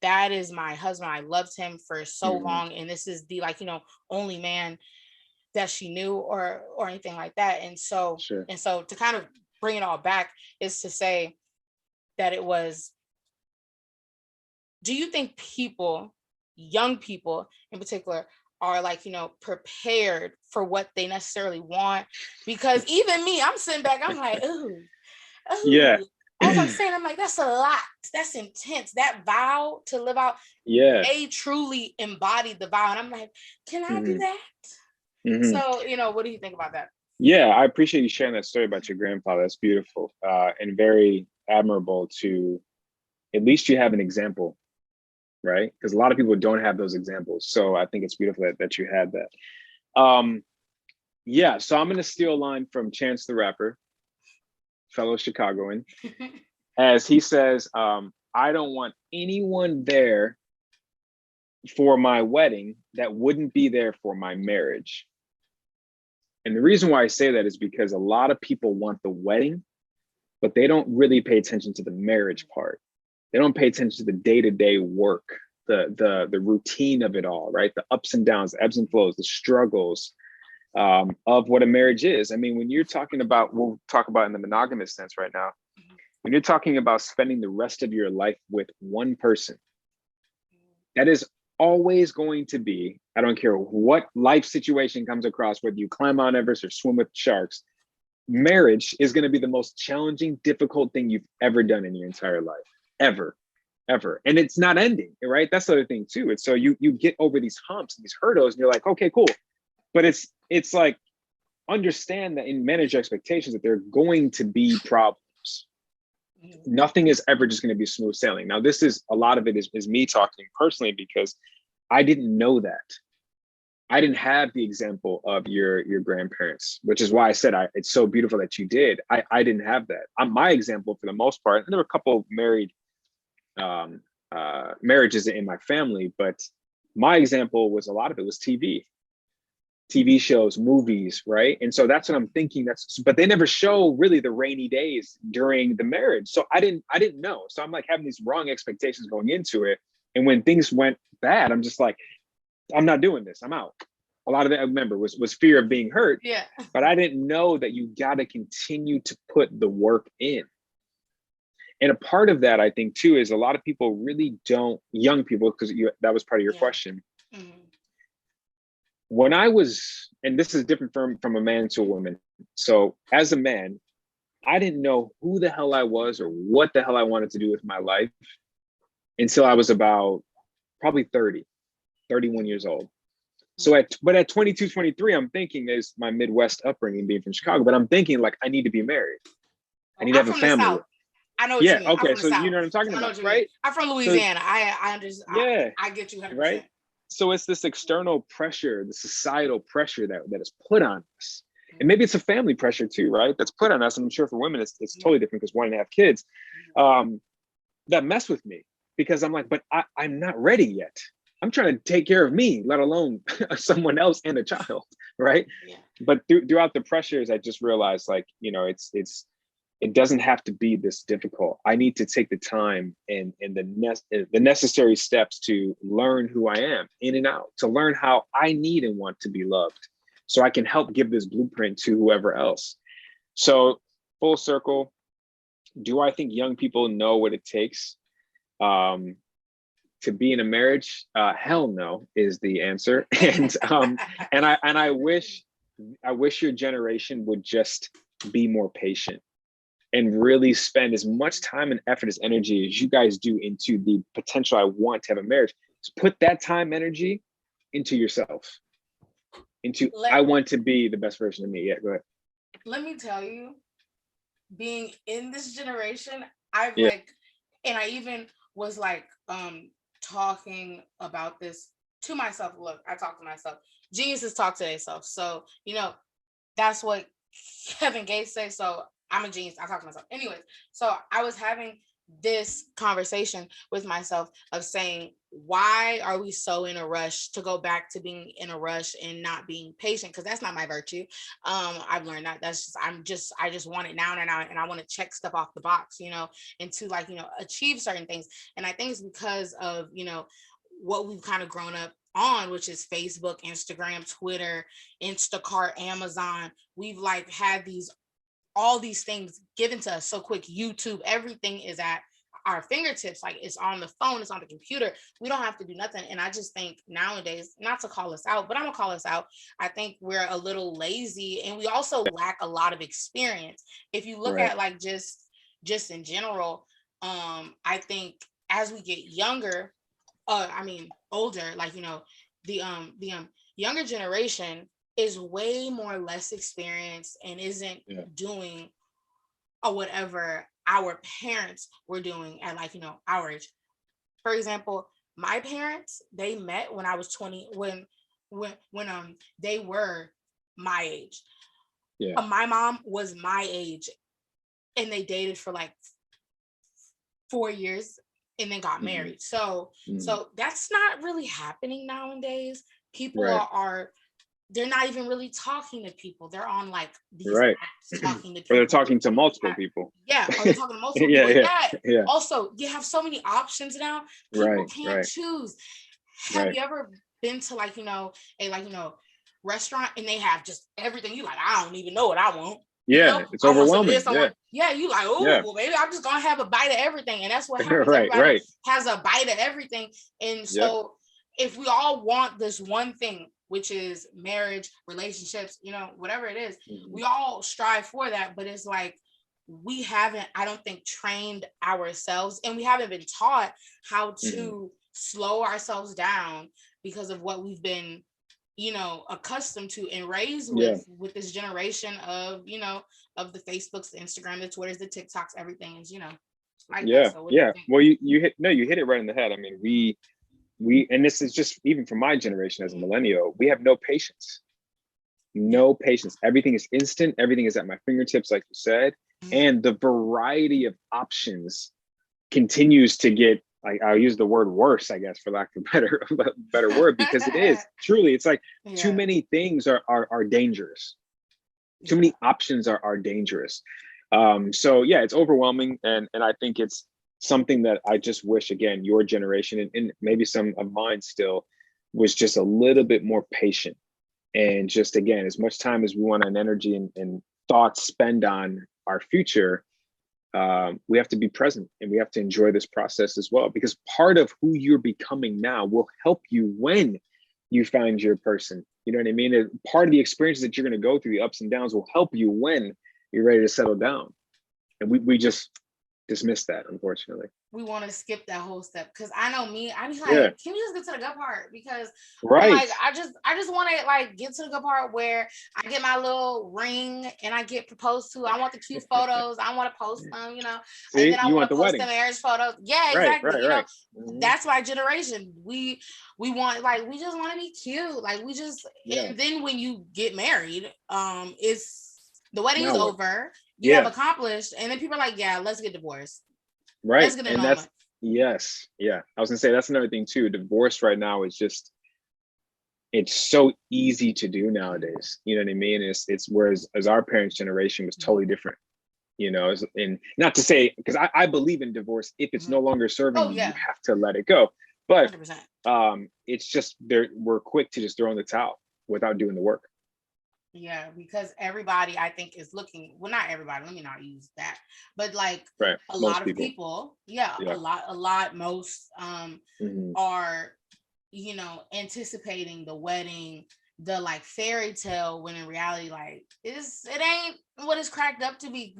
that is my husband. I loved him for so Mm-hmm. long, and this is the like, only man that she knew, or anything like that. Sure. And so to kind of bring it all back is to say that it was, do you think people, young people in particular, are like, prepared for what they necessarily want? Because even me, I'm sitting back, I'm like, ooh, Yeah. ooh. As I'm saying, I'm like, that's a lot. That's intense. That vow to live out, Yeah. they truly embodied the vow. And I'm like, can I do Mm-hmm. that? Mm-hmm. So, what do you think about that? Yeah, I appreciate you sharing that story about your grandfather. That's beautiful, and very admirable to at least you have an example, right? Because a lot of people don't have those examples. So I think it's beautiful that you had that. Yeah, so I'm going to steal a line from Chance the Rapper, fellow Chicagoan, as he says, I don't want anyone there for my wedding that wouldn't be there for my marriage. And the reason why I say that is because a lot of people want the wedding, but they don't really pay attention to the marriage part. They don't pay attention to the day-to-day work, the routine of it all, right? The ups and downs, the ebbs and flows, the struggles of what a marriage is. I mean, when you're talking about, we'll talk about in the monogamous sense right now, when you're talking about spending the rest of your life with one person, that is always going to be, I don't care what life situation comes across, whether you climb Mount Everest or swim with sharks, marriage is going to be the most challenging, difficult thing you've ever done in your entire life, ever, ever. And it's not ending, right? That's the other thing too. It's so you get over these humps and these hurdles, and you're like, okay, cool. But it's like, understand that in manage expectations that there are going to be problems. Nothing is ever just going to be smooth sailing. Now, this is a lot of it is me talking personally because I didn't know that. I didn't have the example of your grandparents, which is why I said it's so beautiful that you did. I didn't have that. My example, for the most part, and there were a couple of um, marriages in my family, but my example was a lot of it was TV shows, movies, right? And so that's what I'm thinking. But they never show really the rainy days during the marriage. So I didn't know. So I'm like having these wrong expectations going into it. And when things went bad, I'm just like, I'm not doing this. I'm out. A lot of it, I remember, was fear of being hurt. Yeah. But I didn't know that you got to continue to put the work in. And a part of that, I think, too, is a lot of people really don't, young people, because that was part of your Yeah. question. Mm-hmm. When I was, and this is different from a man to a woman. So as a man, I didn't know who the hell I was or what the hell I wanted to do with my life until I was about probably 30, 31 years old. So at 22, 23, I'm thinking is my Midwest upbringing being from Chicago, but I'm thinking like I need to be married. I Oh, need to I'm have a from the family. South. I know what you Yeah. mean. I'm Okay. from the So you South. know what I'm talking I know about, what you mean. right? I'm from So Louisiana. I understand. yeah, I get you 100%. right. So it's this external pressure, the societal pressure that is put on us. And maybe it's a family pressure too, right? That's put on us. And I'm sure for women, it's totally different because one and a half kids that mess with me because I'm like, but I'm not ready yet. I'm trying to take care of me, let alone someone else and a child, right? Yeah. But throughout the pressures, I just realized like, you know, it doesn't have to be this difficult. I need to take the time and the necessary steps to learn who I am in and out, to learn how I need and want to be loved, so I can help give this blueprint to whoever else. So full circle, do I think young people know what it takes to be in a marriage? Hell no is the answer. And I wish your generation would just be more patient and really spend as much time and effort as energy as you guys do into the potential I want to have a marriage. Just put that time, energy into yourself, into I want to be the best version of me. Yeah, go ahead. Let me tell you, being in this generation, I've Yeah. like, and I even was like, talking about this to myself. Look, I talk to myself. Geniuses talk to themselves. So, that's what Kevin Gates says. So I'm a genius. I talk to myself. Anyways, so I was having this conversation with myself of saying, why are we so in a rush to go back to being in a rush and not being patient? Because that's not my virtue. I've learned that I just want it now and I want to check stuff off the box, and to like, achieve certain things. And I think it's because of, what we've kind of grown up on, which is Facebook, Instagram, Twitter, Instacart, Amazon. We've like had all these things given to us so quick. YouTube, everything is at our fingertips. Like, it's on the phone, it's on the computer. We don't have to do nothing. And I just think nowadays, not to call us out, but I'm gonna call us out, I think we're a little lazy, and we also lack a lot of experience. If you look Right. at like just in general, I think as we get younger, older, like, the younger generation is way more less experienced and isn't doing or whatever our parents were doing at, like, our age. For example, my parents, they met when I was 20, when they were my age. Yeah. My mom was my age, and they dated for like 4 years and then got married. So that's not really happening nowadays. People are they're not even really talking to people. They're on like these apps talking to Or they're people. talking to multiple people. Yeah, or they're talking to multiple people. Yeah. Also, you have so many options now. People can't choose. Have you ever been to like, a restaurant and they have just everything? You like, I don't even know what I want. It's I want some of overwhelming. this. You like, well, maybe I'm just gonna have a bite of everything. And that's what happens. Everybody has a bite of everything. And so if we all want this one thing, which is marriage, relationships, whatever it is, we all strive for that. But it's like, we haven't, I don't think, trained ourselves, and we haven't been taught how to slow ourselves down because of what we've been, accustomed to and raised with this generation of, of the Facebooks, the Instagram, the Twitters, the TikToks, everything is, like that. So well, you hit it right in the head. I mean, we and this is just even for my generation as a millennial, we have no patience. Everything is instant, everything is at my fingertips, like you said. And the variety of options continues to get, like, I'll use the word worse, I guess, for lack of a better word, because it is truly, it's like too many things are dangerous. Too many options are dangerous. So it's overwhelming, and I think it's something that I just wish, again, your generation and maybe some of mine still was just a little bit more patient, and just, again, as much time as we want and energy and thoughts spend on our future, we have to be present and we have to enjoy this process as well, because part of who you're becoming now will help you when you find your person. You know what I mean? And part of the experiences that you're going to go through, the ups and downs, will help you when you're ready to settle down. And we just, dismiss that, unfortunately. We want to skip that whole step, because I know me, I be Yeah. like, can we just get to the good part? Because I'm Right. like, I just want to like get to the good part where I get my little ring and I get proposed to. I want the cute photos. I want to post them, and See, then I you want want to the post the wedding. marriage photos. Yeah, Right, exactly. right, right. Mm-hmm. That's my generation. We want, like, we just want to be cute. Like, we just, Yeah. and then when you get married, it's the wedding is Now what? over. You have Yeah. accomplished, and then people are like, yeah, let's get divorced. Right. Let's get And annulment. that's, yes. Yeah. I was gonna say that's another thing too. Divorce right now is just, it's so easy to do nowadays. You know what I mean? It's whereas as our parents' generation was totally different. And not to say, because I believe in divorce. If it's no longer serving Oh you, you yeah, have to let it go. But 100%. it's just we're quick to just throw in the towel without doing the work. Yeah, because everybody, I think, is looking. Well, not everybody. Let me not use that, but like Right. a lot Most of people. people, yeah, Yeah. most Hmm. are, anticipating the wedding, the like fairy tale, when in reality, like, it ain't what it's cracked up to be.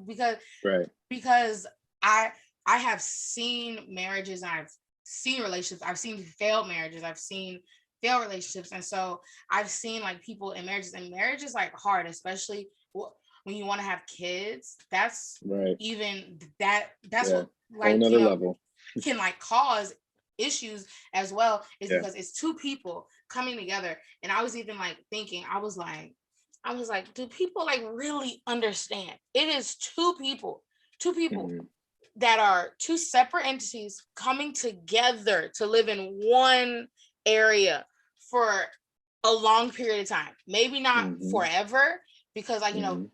Right. Because I I have seen marriages, and I've seen relationships, I've seen failed marriages, I've seen failed relationships, and so I've seen like people in marriages, and marriage is like hard, especially when you want to have kids. That's Right. even that's Yeah. what, Whole like, nother level. can like cause issues as well, is Yeah. because it's two people coming together. And I was even like thinking, I was like, do people like really understand? It is two people Hmm. that are two separate entities coming together to live in one area for a long period of time. Maybe not Hmm. forever, because, like, Hmm.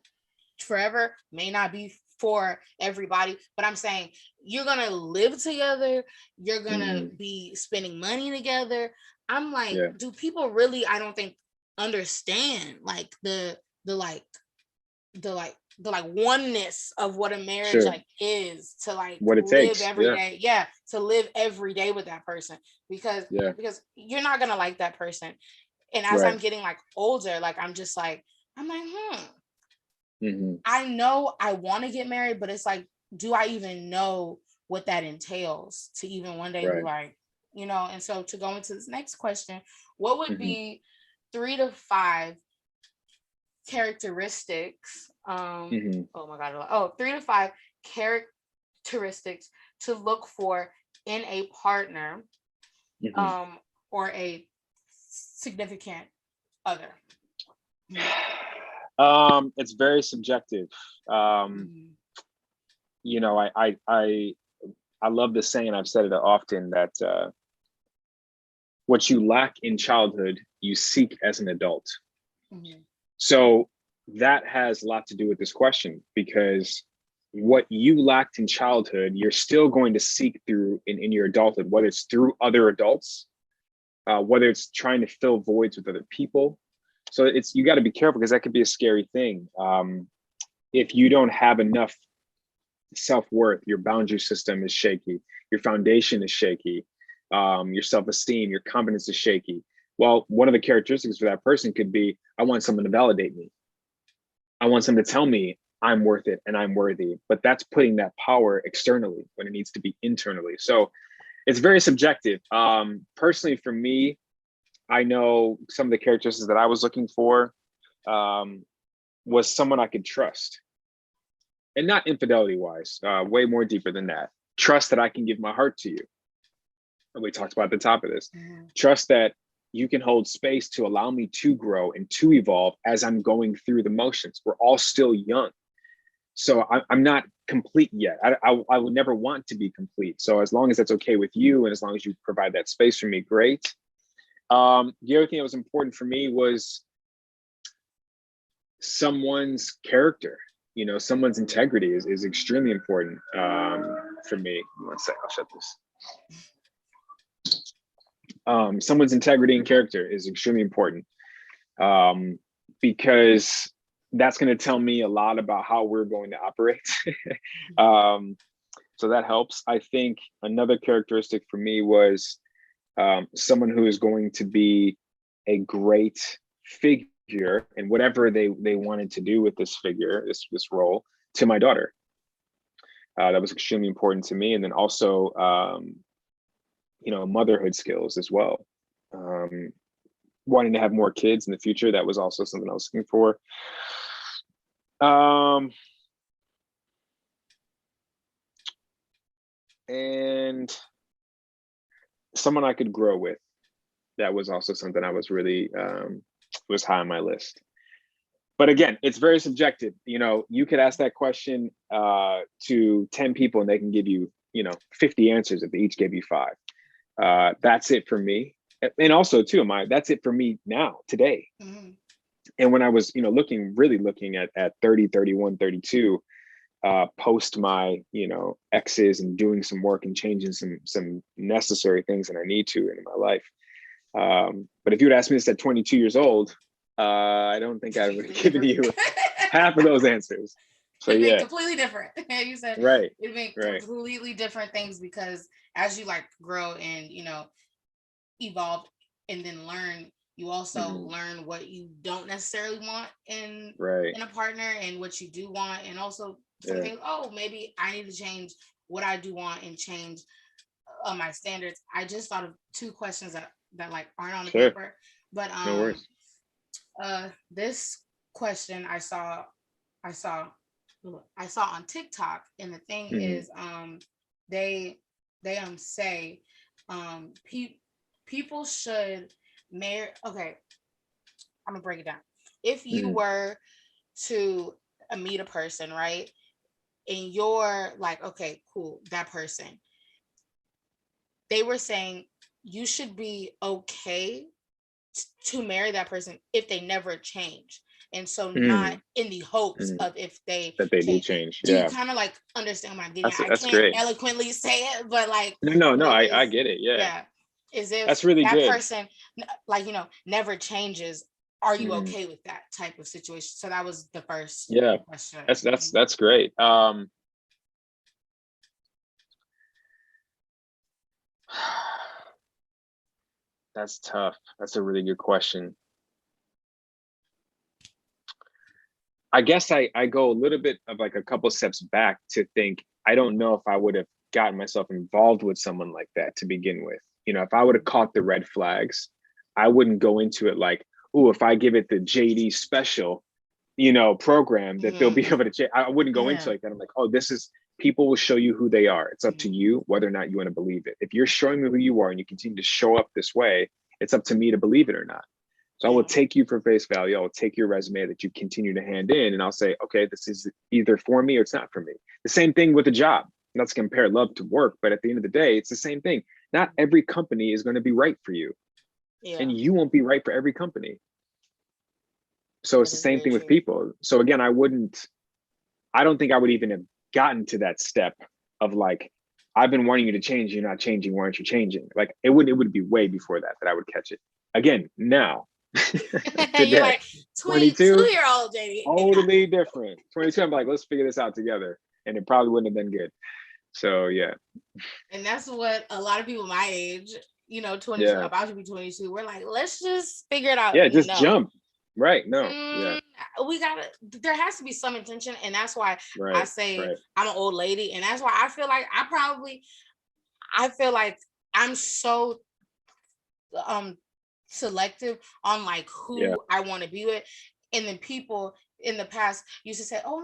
forever may not be for everybody, but I'm saying you're gonna live together, you're gonna Hmm. be spending money together. I'm like, Yeah. do people really, I don't think, understand like the like the oneness of what a marriage Sure. like is, to like What it live takes. every Yeah. day. Yeah, to live every day with that person, because Yeah. you're not gonna like that person. And as I'm Right. getting like older, like I'm like, Hmm. I know I want to get married, but it's like, do I even know what that entails to even one day be Right. like, And so, to go into this next question, what would Hmm. be 3 to 5 characteristics? Hmm. Oh my God. Oh, 3 to 5 characteristics to look for in a partner, Hmm. um, or a significant other. It's very subjective. Um, Mhm. you know, I love this saying. I've said it often that what you lack in childhood, you seek as an adult. Mhm. So that has a lot to do with this question, because what you lacked in childhood, you're still going to seek through in your adulthood, whether it's through other adults, whether it's trying to fill voids with other people. So you got to be careful, because that could be a scary thing. If you don't have enough self-worth, your boundary system is shaky, your foundation is shaky, your self-esteem, your confidence is shaky. Well, one of the characteristics for that person could be, I want someone to validate me. I want someone to tell me I'm worth it and I'm worthy. But that's putting that power externally when it needs to be internally. So it's very subjective. Personally, for me, I know some of the characteristics that I was looking for, um, was someone I could trust, and not infidelity wise, way more deeper than that. Trust that I can give my heart to you. And we talked about at the top of this. Mhm. Trust that you can hold space to allow me to grow and to evolve as I'm going through the motions. We're all still young. So I'm not complete yet. I would never want to be complete. So as long as that's okay with you, and as long as you provide that space for me, great. The other thing that was important for me was someone's character. Someone's integrity is extremely important, for me. One sec, I'll shut this. Someone's integrity and character is extremely important, um, because that's going to tell me a lot about how we're going to operate. um, so that helps. I think another characteristic for me was, someone who is going to be a great figure and whatever they wanted to do with this figure, this role, to my daughter. That was extremely important to me. And then also, motherhood skills as well. Wanting to have more kids in the future, that was also something I was looking for. And someone I could grow with. That was also something I was really was high on my list. But again, it's very subjective. You could ask that question to 10 people and they can give you, 50 answers if they each gave you 5. That's it for me. And also too, that's it for me now, today. Mm-hmm. And when I was, really looking at 30, 31, 32, post my, exes and doing some work and changing some necessary things that I need to in my life. But if you would ask me this at 22 years old, I don't think I would have given you half of those answers. So it'd be completely different. You said right. It'd be completely different things, because as you like grow and evolve and then learn, you also learn what you don't necessarily want in a partner and what you do want, and also something. Oh, maybe I need to change what I do want and change my standards. I just thought of 2 questions that like aren't on the paper, but no worries. This question I saw on TikTok, and the thing is, they say people should marry. Okay, I'm gonna break it down. If you were to meet a person, right, and you're like, okay, cool, that person, they were saying you should be okay to marry that person if they never change. And so not in the hopes of if they do change. Do you kind of like understand what I'm getting at? I can't great. eloquently say it, but like no, I get it. Yeah. Is if that's really that good. person like never changes, are you okay with that type of situation? So that was the first question. That's great. That's tough. That's a really good question. I guess I go a little bit of like a couple steps back to think, I don't know if I would have gotten myself involved with someone like that to begin with. If I would have caught the red flags, I wouldn't go into it like, oh, if I give it the JD special, program that they'll be able to change. I wouldn't go into like that. I'm like, oh, people will show you who they are. It's up to you whether or not you want to believe it. If you're showing me who you are and you continue to show up this way, it's up to me to believe it or not. So I will take you for face value. I will take your resume that you continue to hand in, and I'll say, okay, this is either for me or it's not for me. The same thing with a job. Not to compare love to work, but at the end of the day, it's the same thing. Not every company is going to be right for you. And you won't be right for every company. So it's the same thing with people. So again, I don't think I would even have gotten to that step of like, I've been wanting you to change, you're not changing, why aren't you changing? Like it would be way before that I would catch it. Again, now. You're like 22-year-old JD. Totally different. 22, I'm like, let's figure this out together. And it probably wouldn't have been good. So yeah. And that's what a lot of people my age, 22, about to be 22, we're like, let's just figure it out. Yeah, just jump. Right. No. There has to be some intention. And that's why I say I'm an old lady. And that's why I feel like I'm so selective on like who I want to be with. And then people in the past used to say, oh,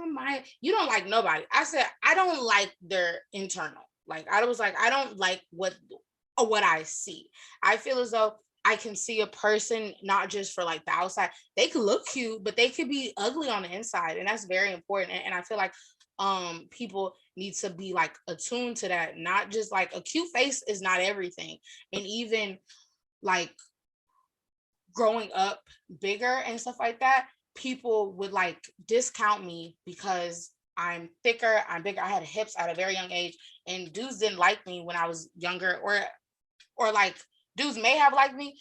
you don't like nobody. I said, I don't like their internal. Like I was like, I don't like what I see. I feel as though I can see a person not just for like the outside. They could look cute, but they could be ugly on the inside. And that's very important. And I feel like people need to be like attuned to that. Not just like a cute face is not everything. And even like growing up bigger and stuff like that, people would like discount me because I'm thicker, I'm bigger. I had hips at a very young age, and dudes didn't like me when I was younger, or like dudes may have liked me,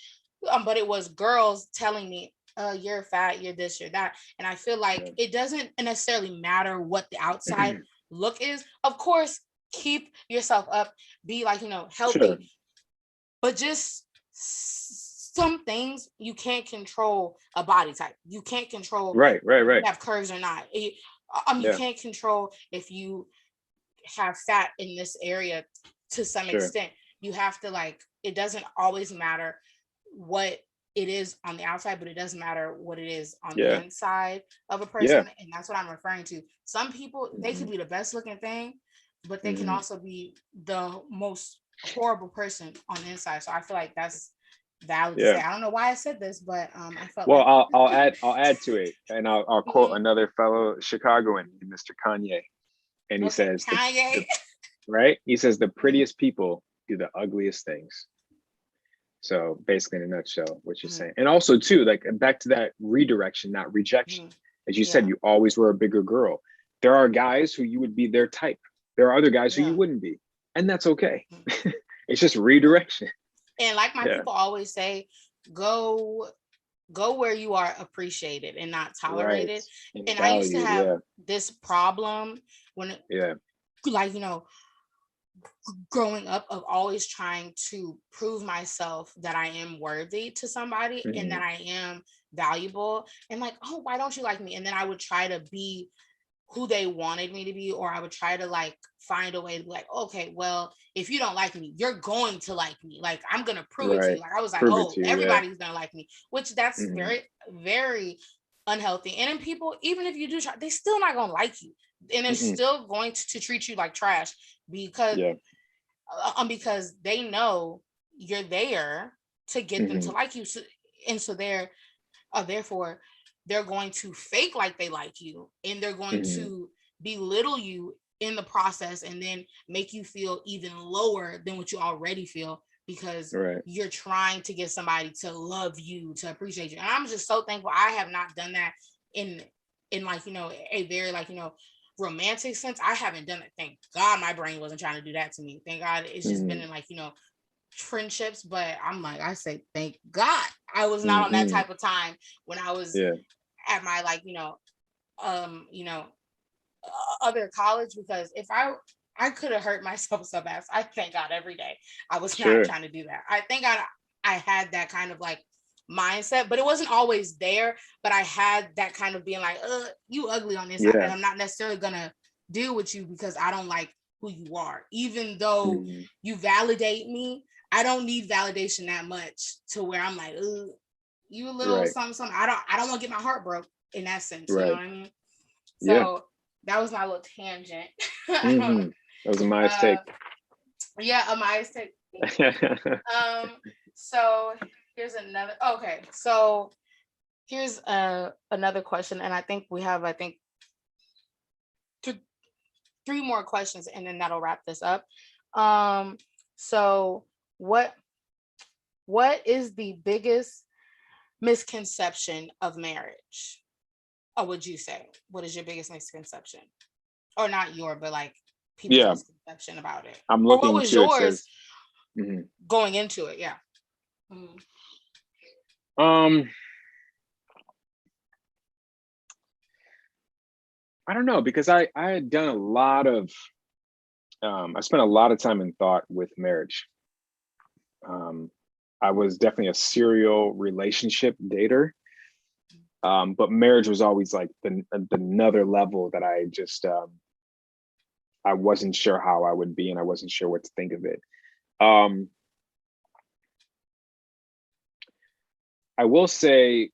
but it was girls telling me, you're fat, you're this, you're that. And I feel like it doesn't necessarily matter what the outside look is. Of course, keep yourself up, be like, healthy, but just some things you can't control. A body type, you can't control. Right. If you have curves or not. You can't control if you have fat in this area to some Sure. extent. You have to like, it doesn't always matter what it is on the outside, but it doesn't matter what it is on the Yeah. inside of a Yeah. person. And that's what I'm referring to. Some people, they Hmm. could be the best looking thing, but they can Hmm. also be the most horrible person on the inside. So I feel like that's valid to say. Yeah. I don't know why I said this, but I felt Well, like I'll add to it, and I'll quote Mhm. another fellow Chicagoan, Mr. Kanye, and he Okay, says Kanye. the right. He says the Mhm, prettiest people do the ugliest things. So basically, in a nutshell, what you're mhm, saying, and also too, like back to that redirection, not rejection. mhm. As you said, Yeah, you always were a bigger girl. There are guys who you would be their type. There are other guys who you yeah. wouldn't be, and that's okay. Mhm, It's just yeah. redirection. And like my Yeah. people always say, go go where you are appreciated and not Right. tolerated. And And I used to valued. have Yeah. this problem when Yeah. like, growing up, of always trying to prove myself that I am worthy to somebody and Hmm. that I am valuable, and like, oh, why don't you like me? And then I would try to be who they wanted me to be, or I would try to like find a way to be like, okay, well, if you don't like me, you're going to like me. Like, I'm gonna prove it to you. Right. Like, I was like, Prove it oh, to you. Yeah. everybody's gonna like me, which that's Hmm. very, very unhealthy. And then people, even if you do try, they still not gonna like you. And they're Hmm. still going to treat you like trash because Yeah. because they know you're there to get them to Hmm. like you. So, and so therefore they're going to fake like they like you, and they're going Hmm. to belittle you in the process, and then make you feel even lower than what you already feel, because Right. you're trying to get somebody to love you, to appreciate you. And I'm just so thankful I have not done that in like, a very like, romantic sense. I haven't done it. Thank God my brain wasn't trying to do that to me. Thank God it's just been Hmm. in like, friendships. But I'm like, I say thank God I was not on that Hmm. type of time when I was Yeah. at my like, um, you know, other college, because if I could have hurt myself so bad. I thank God every day I was not Sure. trying to do that. I think I had that kind of like mindset, but it wasn't always there. But I had that kind of being like, you ugly on this side, and Yeah. I'm not necessarily gonna deal with you because I don't like who you are. Even though Hmm. you validate me, I don't need validation that much to where I'm like, you a little Right. something, something. I don't want to get my heart broke in that sense. You know Right. what I mean? Yeah. So that was my little tangent. Hmm. That was a nice uh, take. yeah, Amaya's take. Thank you. So here's another. Okay, so here's another question, and I think we have, th- three more questions, and then that'll wrap this up. Um, so what what is the biggest misconception of marriage? Or would you say, what is your biggest misconception? Or not your, but like people's Yeah. misconception about it? I'm Or what looking was too. It yours says, mhm. going into it? Yeah. Mhm. um, I don't know, because I had done a lot of I spent a lot of time in thought with marriage. Um, I was definitely a serial relationship dater, but marriage was always like the another level that I wasn't sure how I would be, and I wasn't sure what to think of it. Um, I will say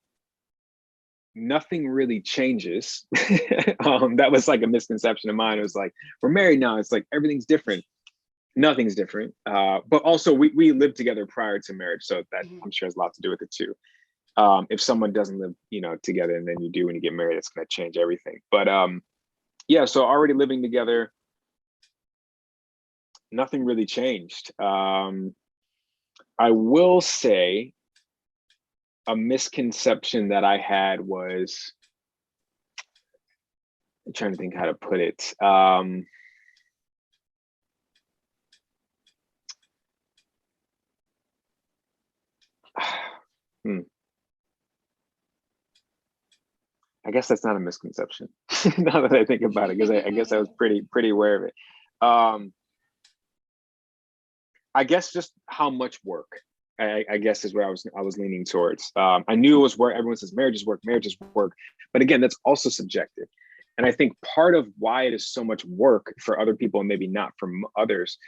nothing really changes. That was like a misconception of mine. It was like, we're married now. It's like everything's different. Nothing's different. But also we lived together prior to marriage. So that Mhm. I'm sure has a lot to do with it too. If someone doesn't live, together, and then you do when you get married, it's going to change everything. But yeah, so already living together, nothing really changed. I will say a misconception that I had was, I'm trying to think how to put it. Hmm, I guess that's not a misconception. Now that I think about it, because I guess I was pretty aware of it. Um, I guess just how much work. I guess is where I was leaning towards. I knew it was work. Everyone says marriage is work, but again, that's also subjective. And I think part of why it is so much work for other people and maybe not for others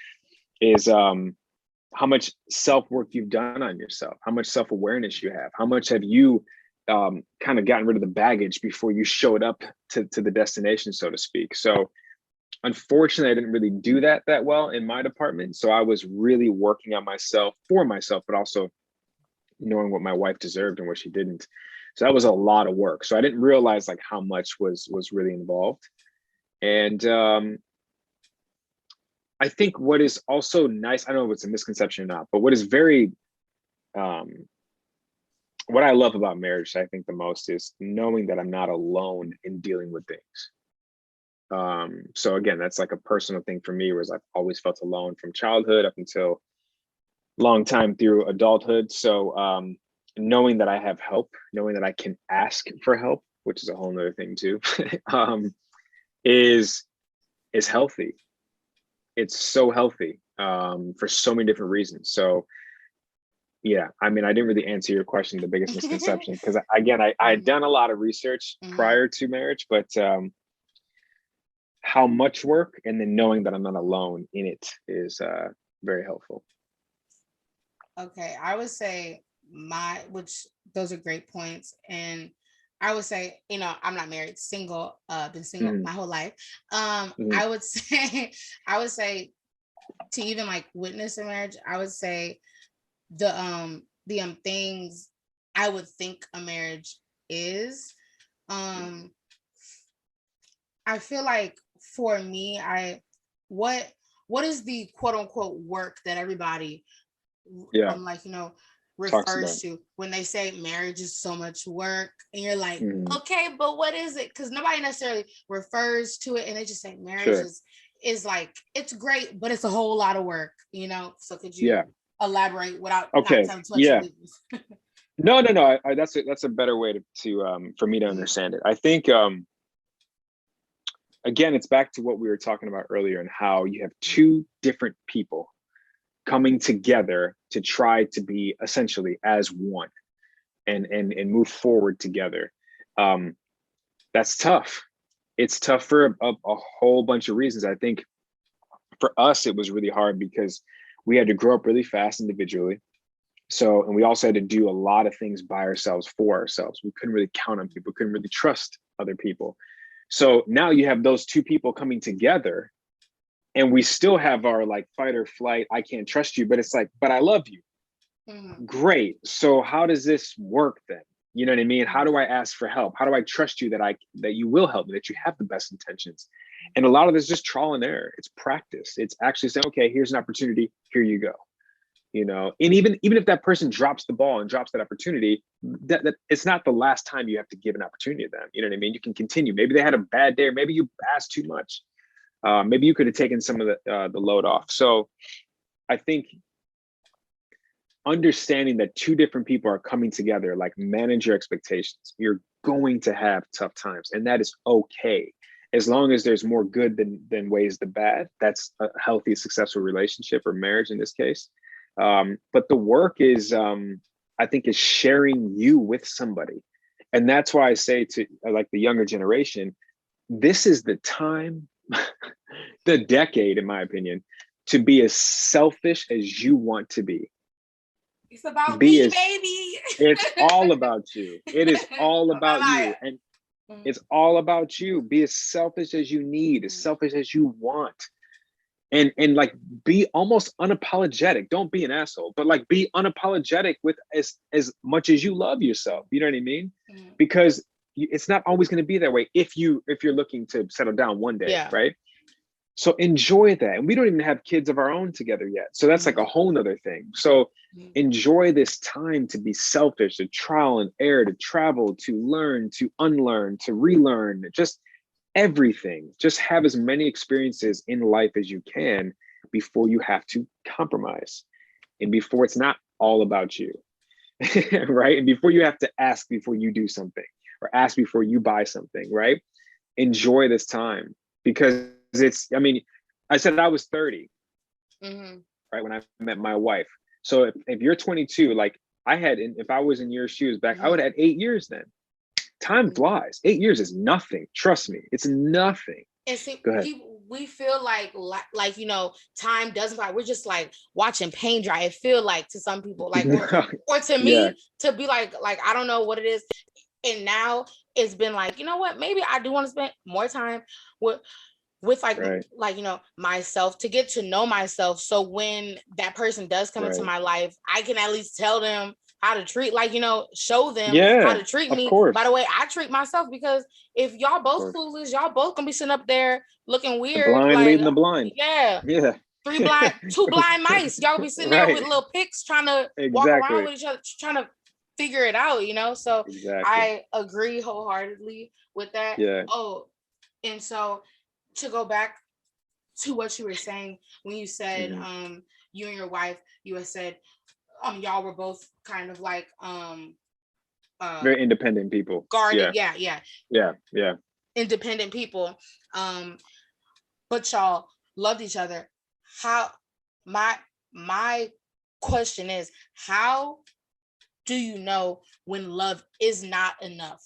is how much self-work you've done on yourself, how much self-awareness you have, how much have you kind of gotten rid of the baggage before you showed up to the destination, so to speak. So unfortunately, I didn't really do that well in my department. So I was really working on myself for myself, but also knowing what my wife deserved and what she didn't. So that was a lot of work. So I didn't realize like how much was really involved. And I think what is also nice, I don't know if it's a misconception or not, but what is very what I love about marriage, I think the most, is knowing that I'm not alone in dealing with things. So again, that's like a personal thing for me, whereas I've always felt alone from childhood up until long time through adulthood. So knowing that I have help, knowing that I can ask for help, which is a whole nother thing too, is healthy. It's so healthy for so many different reasons. So yeah, I mean, I didn't really answer your question, the biggest misconception, because again, I had done a lot of research prior to marriage, but how much work and then knowing that I'm not alone in it is very helpful. Okay, I would say which those are great points. And I would say, I'm not married, single, been single my whole life. I would say, to even like witness a marriage, I would say the things I would think a marriage is. I feel like for me, what is the quote unquote work that everybody like, refers to when they say marriage is so much work, and you're like, okay, but what is it? Because nobody necessarily refers to it, and they just say marriage is like, it's great, but it's a whole lot of work, so could you elaborate without not telling too much? No. That's a better way to for me to understand it. I think again, it's back to what we were talking about earlier, and how you have two different people coming together to try to be essentially as one and move forward together. That's tough. It's tough for a whole bunch of reasons. I think for us, it was really hard because we had to grow up really fast individually. So, and we also had to do a lot of things by ourselves for ourselves. We couldn't really count on people, couldn't really trust other people. So now you have those two people coming together, and we still have our like fight or flight, I can't trust you, but it's like, but I love you. Great. So how does this work then? You know what I mean? How do I ask for help? How do I trust you that you will help me, that you have the best intentions? And a lot of this is just trial and error. It's practice. It's actually saying, okay, here's an opportunity. Here you go. And even if that person drops the ball and drops that opportunity, that it's not the last time you have to give an opportunity to them. You know what I mean? You can continue. Maybe they had a bad day, or maybe you asked too much. Maybe you could have taken some of the load off. So I think understanding that two different people are coming together, like, manage your expectations. You're going to have tough times, and that is okay. As long as there's more good than weighs the bad, that's a healthy, successful relationship, or marriage in this case. But the work is, I think, is sharing you with somebody. And that's why I say to like the younger generation, this is the time, the decade, in my opinion, to be as selfish as you want to be. It's about me, baby. It's all about you. It is all about you. And it's all about you. Be as selfish as you need, as selfish as you want. And like, be almost unapologetic. Don't be an asshole, but like, be unapologetic with as much as you love yourself. You know what I mean? Because it's not always going to be that way if you're looking to settle down one day, right? So enjoy that. And we don't even have kids of our own together yet. So that's like a whole nother thing. So enjoy this time to be selfish, to trial and error, to travel, to learn, to unlearn, to relearn, just everything. Just have as many experiences in life as you can before you have to compromise, and before it's not all about you, right? And before you have to ask before you do something, or ask before you buy something, right? Enjoy this time, because I mean, I said I was 30, right, when I met my wife. So if you're 22, like I had, if I was in your shoes back, I would have had 8 years then. time flies. 8 years is nothing. Trust me, it's nothing. And see, Go ahead. we feel like time doesn't fly. We're just like watching paint dry. It feel like to some people, like or to Yeah. me, to be like I don't know what it is. And now it's been like, you know what? Maybe I do want to spend more time with Right. myself, to get to know myself. So when that person does come into Right. my life, I can at least tell them how to treat, show them how Yeah. to treat Of me by course. the way I treat myself. Because if y'all Of both course. clueless, y'all both gonna be sitting up there looking The weird. blind Like, leading the blind. yeah, Yeah. two blind mice. Y'all be sitting there with Right. little picks trying to walk around Exactly. with each other, trying to figure it out. So Exactly. I agree wholeheartedly with that. Yeah. Oh, and so to go back to what you were saying when you said you and your wife, you had said y'all were both kind of like Very independent people. guarded. Yeah. Yeah, Yeah. Yeah. independent people. Um, but y'all loved each other. How my my question is, how do you know when love is not enough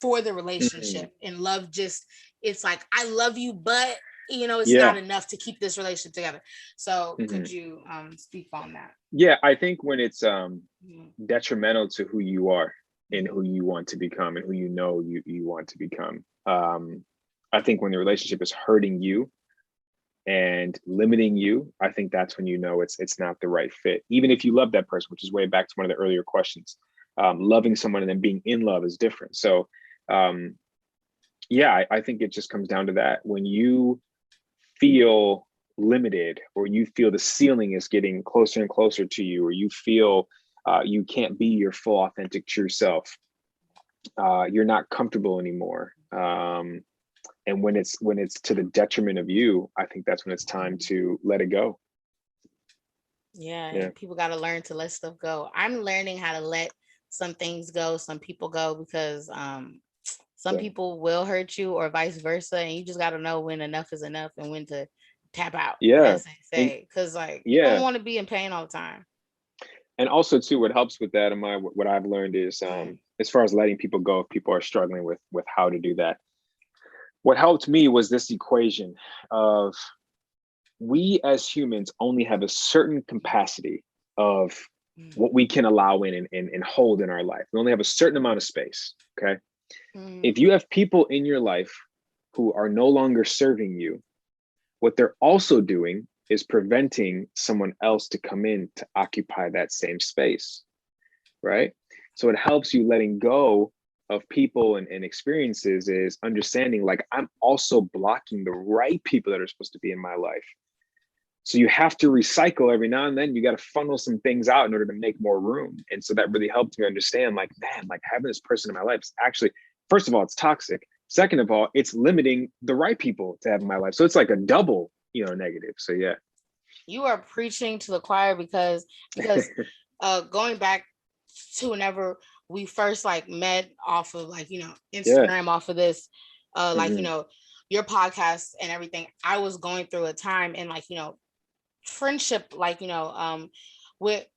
for the Mhm. relationship, and love just, it's like, I love you, but it's not Yeah. enough to keep this relationship together. So could Mhm. you speak on that? Yeah. I think when it's Mhm. detrimental to who you are and Mhm. who you want to become and who you want to become. I think when the relationship is hurting you and limiting you, I think that's when you know it's not the right fit. Even if you love that person, which is way back to one of the earlier questions. Loving someone and then being in love is different. So um, yeah, I think it just comes down to that. When you feel limited, or you feel the ceiling is getting closer and closer to you, or you feel you can't be your full authentic true self, you're not comfortable anymore, and when it's to the detriment of you, I think that's when it's time to let it go. Yeah, Yeah. and people got to learn to let stuff go. I'm learning how to let some things go, some people go, because some Yeah. people will hurt you or vice versa, and you just got to know when enough is enough and when to tap out, Yeah. as they And say, because you don't yeah. want to be in pain all the time. And also too, what helps with that, what I've learned is, as far as letting people go, if people are struggling with how to do that, what helped me was this equation of, we as humans only have a certain capacity of what we can allow in and hold in our life. We only have a certain amount of space. Okay. Mm-hmm. If you have people in your life who are no longer serving you, what they're also doing is preventing someone else to come in to occupy that same space. Right. So it helps you letting go of people and experiences, is understanding, like, I'm also blocking the right people that are supposed to be in my life. So you have to recycle every now and then. You got to funnel some things out in order to make more room. And so that really helped me understand, like, man, like, having this person in my life is actually, first of all, it's toxic. Second of all, it's limiting the right people to have in my life. So it's like a double, negative. So yeah. You are preaching to the choir, because going back to whenever we first met off of Yeah. Instagram, off of this Hmm. your podcast and everything. I was going through a time, and friendship, with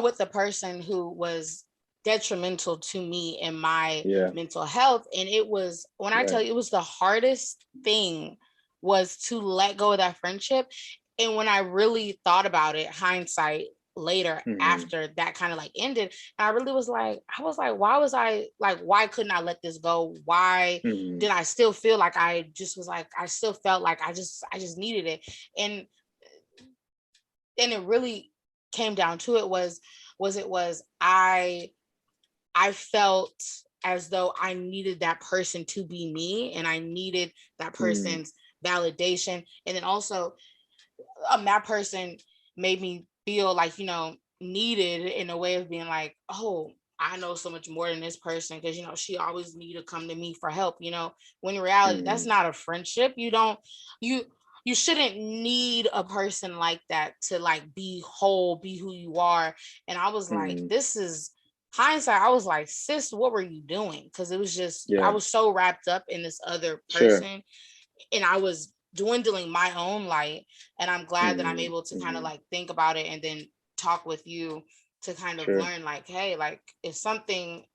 with the person who was detrimental to me and my Yeah. mental health. And it was, when I tell Right. you, it was the hardest thing, was to let go of that friendship. And when I really thought about it, hindsight later, Hmm. after that kind of ended, I really was like, why was I why couldn't I let this go? Why Hmm. did I still feel like I just was I still felt like I just needed it? And it really came down to it was I felt as though I needed that person to be me, and I needed that Hmm. person's validation. And then also that person made me feel needed, in a way of being like, oh, I know so much more than this person, because she always need to come to me for help, when in reality that's Hmm. not a friendship. You you shouldn't need a person like that to be whole, be who you are. And I was like, Hmm. this is hindsight. I was like, sis, what were you doing? Because it was just, I Yeah. was so wrapped up in this other Sure. person, and I was dwindling my own light. And I'm glad that I'm Hmm. able to kind of Hmm. think about it, and then talk with you to kind of Sure. learn, hey, if something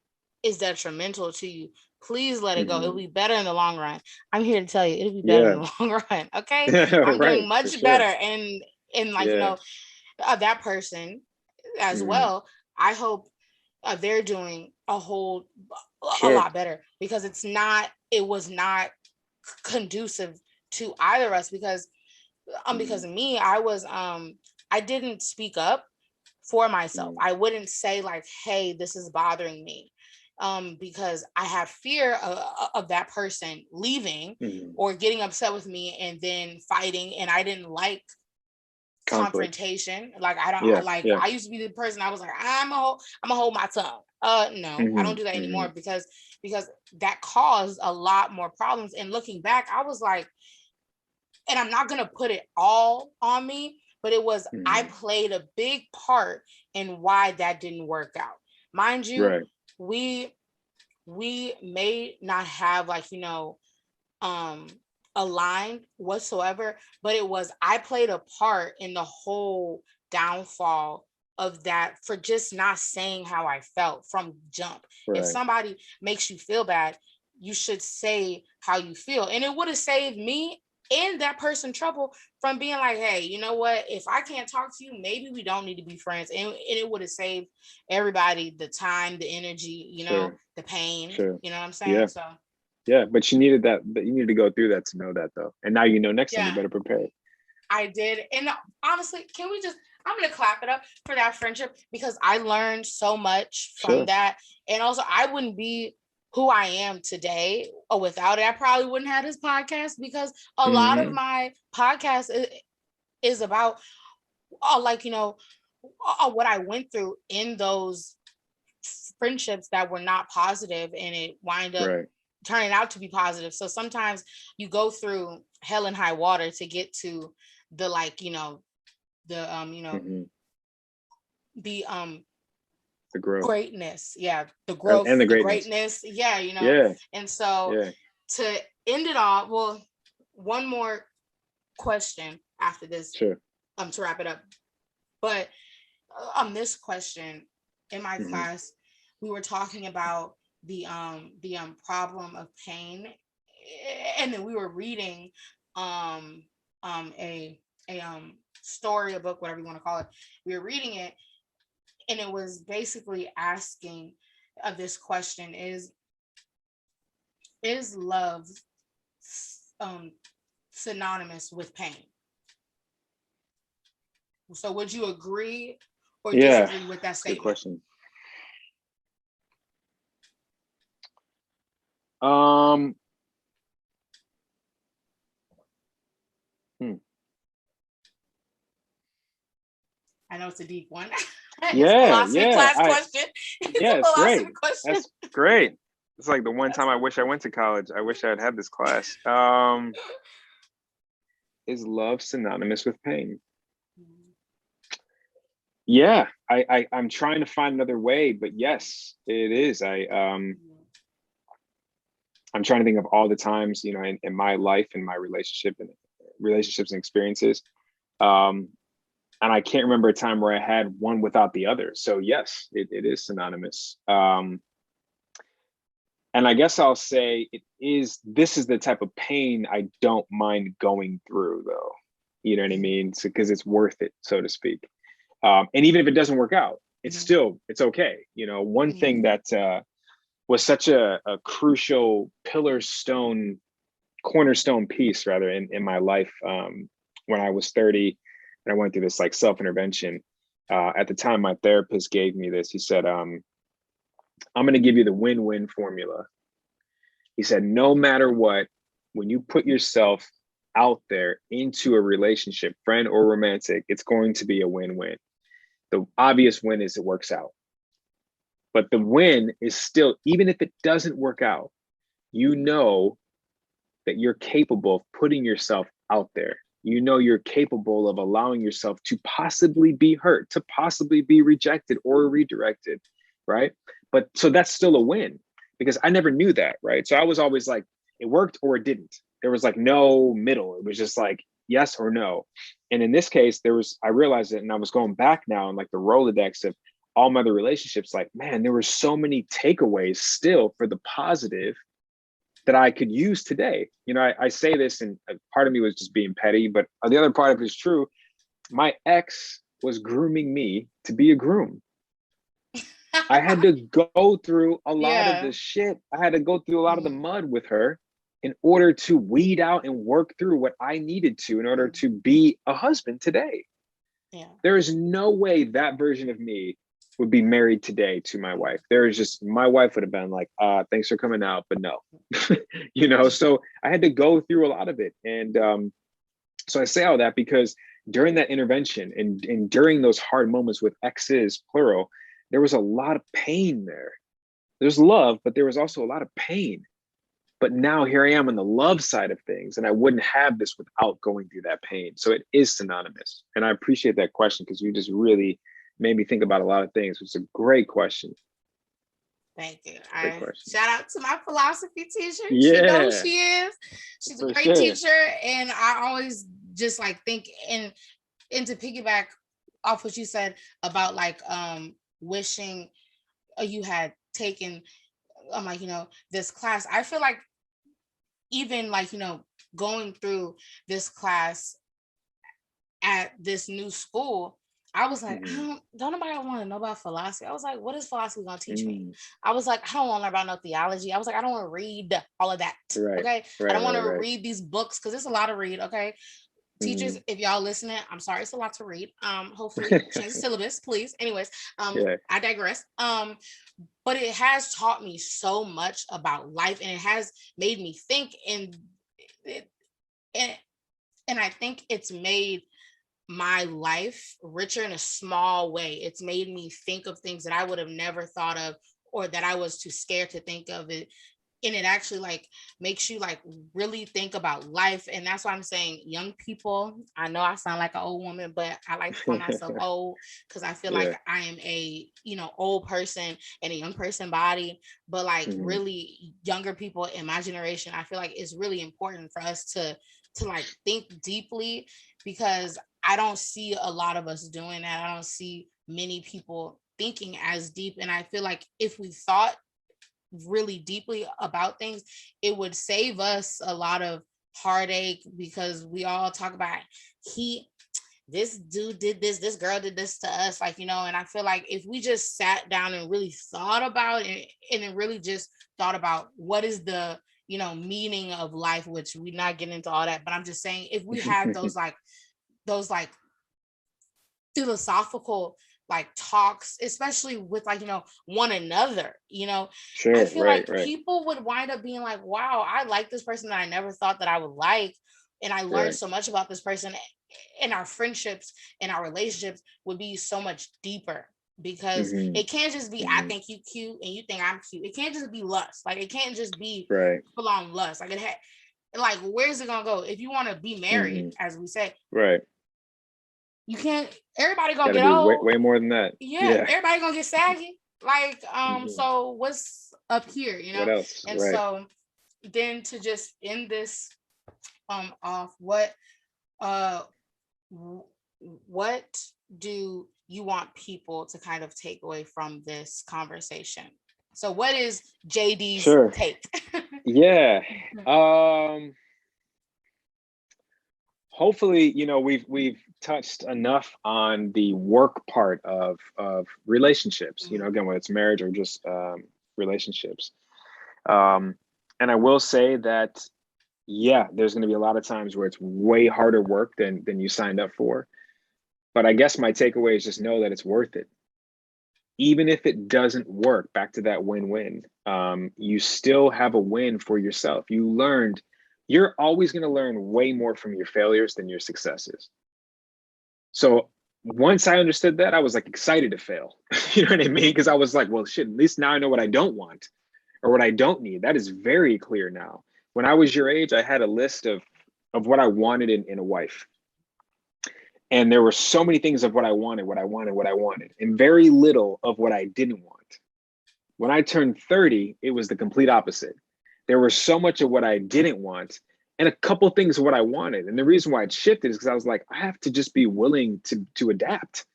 is detrimental to you, Please let it go. It'll Mhm. be better in the long run. I'm here to tell you, it'll be better in Yeah. the long run. Okay. I'm Right, doing for much better. sure. And like, Yeah. that person as Mhm. well, I hope they're doing a Sure. lot better, because it was not conducive to either of us, because Mhm. of me, I didn't speak up for myself. Mhm. I wouldn't say like, hey, this is bothering me, because I had fear of that person leaving Mhm. or getting upset with me and then fighting, and I didn't like Conflict. confrontation. Like I don't I, Yeah. like Yeah. I used to be the person, I was like, I'm gonna hold my tongue. No, I don't Mhm. do that anymore, Mhm. because that caused a lot more problems. And looking back, I was like, and I'm not gonna put it all on me, but I Mhm. played a big part in why that didn't work out. Mind you, Right. we we may not have, like, um aligned whatsoever, but I played a part in the whole downfall of that, for just not saying how I felt from jump. If Right. somebody makes you feel bad, you should say how you feel. And it would have saved me and that person trouble from being like, hey, you know what? If I can't talk to you, maybe we don't need to be friends. And it would have saved everybody the time, the energy, Sure. the pain. Sure. You know what I'm saying? Yeah. So Yeah. But you needed that. But you needed to go through that to know that, though. And now you know. Next time, you yeah, better prepare. I did. And honestly, I'm going to clap it up for that friendship, because I learned so much from Sure. that. And also, I wouldn't be who I am today without it. I probably wouldn't have this podcast, because a lot of Mhm. my podcast is about, like, what I went through in those friendships that were not positive, and it wind up Right. turning out to be positive. So sometimes you go through hell and high water to get to the, like, the Mhm. the The growth greatness. Yeah, the and growth, the the greatness. greatness. Yeah, Yeah. and so Yeah. to end it off, well, one more question after this, Sure. to wrap it up. But on this question, in my Mhm. class, we were talking about the problem of pain, and then we were reading um a story, a book, whatever you want to call it. We were reading it, and it was basically asking this question: is love um synonymous with pain? So would you agree or Yeah. disagree with that It's a good statement? question. Um. hmm. I know it's a deep one. It's a Yeah. philosophy Yeah. class question. It's Yeah. a It's philosophy great. question. That's great. It's like the one That's time I wish I went to college. I wish I had had this class. Is love synonymous with pain? Yeah. I'm trying to find another way, but yes, it is. I'm trying to think of all the times, in my life and my relationships and experiences. Um, and I can't remember a time where I had one without the other. So yes, it is synonymous. And I guess I'll say this is the type of pain I don't mind going through, though. You know what I mean? Because it's worth it, so to speak. And even if it doesn't work out, it's okay. One thing that was such a crucial cornerstone piece rather in my life, when I was 30 and I went through this like self-intervention. At the time, my therapist gave me this. He said, I'm going to give you the win-win formula. He said, no matter what, when you put yourself out there into a relationship, friend or romantic, it's going to be a win-win. The obvious win is it works out. But the win is still, even if it doesn't work out, you know that you're capable of putting yourself out there. You know you're capable of allowing yourself to possibly be hurt, to possibly be rejected or redirected, right? But so that's still a win, because I never knew that, right? So I was always like, it worked or it didn't. There was like no middle. It was just like yes or no. And in this case, I realized it, and I was going back now and like the Rolodex of all my other relationships, like, man, there were so many takeaways still for the positive, that I could use today. You know, I say this, and part of me was just being petty, but the other part of it is true. My ex was grooming me to be a groom. I had to go through a lot of Yeah. the shit. I had to go through a lot of the mud with her in order to weed out and work through what I needed to in order to be a husband today. Yeah. There is no way that version of me would be married today to my wife. There is just, my wife would have been like, thanks for coming out, but no. You know, so I had to go through a lot of it. And so I say all that because during that intervention and during those hard moments with exes, plural, there was a lot of pain there. There's love, but there was also a lot of pain. But now here I am on the love side of things, and I wouldn't have this without going through that pain. So it is synonymous. And I appreciate that question because you just really made me think about a lot of things. It's a great question. Thank you. Great I question. shout out to my philosophy teacher. She knows Yeah, she is. She's a for great sure. teacher. And I always just like think and to piggyback off what you said about like wishing you had taken like, you know, this class. I feel like even like, you know, going through this class at this new school, I was like, don't nobody want to know about philosophy. I was like, what is philosophy going to teach me? I was like, I don't want to learn about no theology. I was like, I don't want to read all of that. Right. Okay. Right, I don't want right, to right. read these books because it's a lot to read. Okay. Teachers, if y'all listening, I'm sorry, it's a lot to read. Hopefully change the syllabus, please. Anyways, Yeah. I digress. But it has taught me so much about life, and it has made me think, and and I think it's made my life richer in a small way. It's made me think of things that I would have never thought of, or that I was too scared to think of it. And it actually like makes you like really think about life. And that's why I'm saying, young people, I know I sound like an old woman, but I like to call myself old because I feel like I am a, you know, old person in a young person body. But like really younger people in my generation, I feel like it's really important for us to like think deeply, because I don't see a lot of us doing that. I don't see many people thinking as deep. And I feel like if we thought really deeply about things, it would save us a lot of heartache, because we all talk about this dude did this girl did this to us, like, you know. And I feel like if we just sat down and really thought about it, and it really just thought about what is the, you know, meaning of life, which we're not getting into all that, but I'm just saying, if we had those like philosophical like talks, especially with like, you know, one another, you know, I feel like people would wind up being like, wow, I like this person that I never thought that I would like, and I learned so much about this person, and our friendships and our relationships would be so much deeper, because it can't just be I think you cute and you think I'm cute. It can't just be lust. Like, it can't just be full on lust. Like, like, where's it gonna go? If you want to be married, as we say, you can't, everybody gonna get old. Way more than that. Yeah, everybody gonna get saggy. Like, so what's up here, you know? What else? And so then to just end this off, what do you want people to kind of take away from this conversation? So what is JD's take? Yeah. Hopefully, you know, we've touched enough on the work part of relationships, you know, again, whether it's marriage or just relationships. And I will say that, yeah, there's going to be a lot of times where it's way harder work than you signed up for. But I guess my takeaway is just know that it's worth it. Even if it doesn't work, back to that win-win, you still have a win for yourself. You learned. You're always going to learn way more from your failures than your successes. So once I understood that, I was like excited to fail. You know what I mean? Because I was like, well, shit, at least now I know what I don't want or what I don't need. That is very clear now. When I was your age, I had a list of what I wanted in a wife. And there were so many things of what I wanted, and very little of what I didn't want. When I turned 30, it was the complete opposite. There was so much of what I didn't want and a couple things of what I wanted. And the reason why it shifted is because I was like, I have to just be willing to adapt.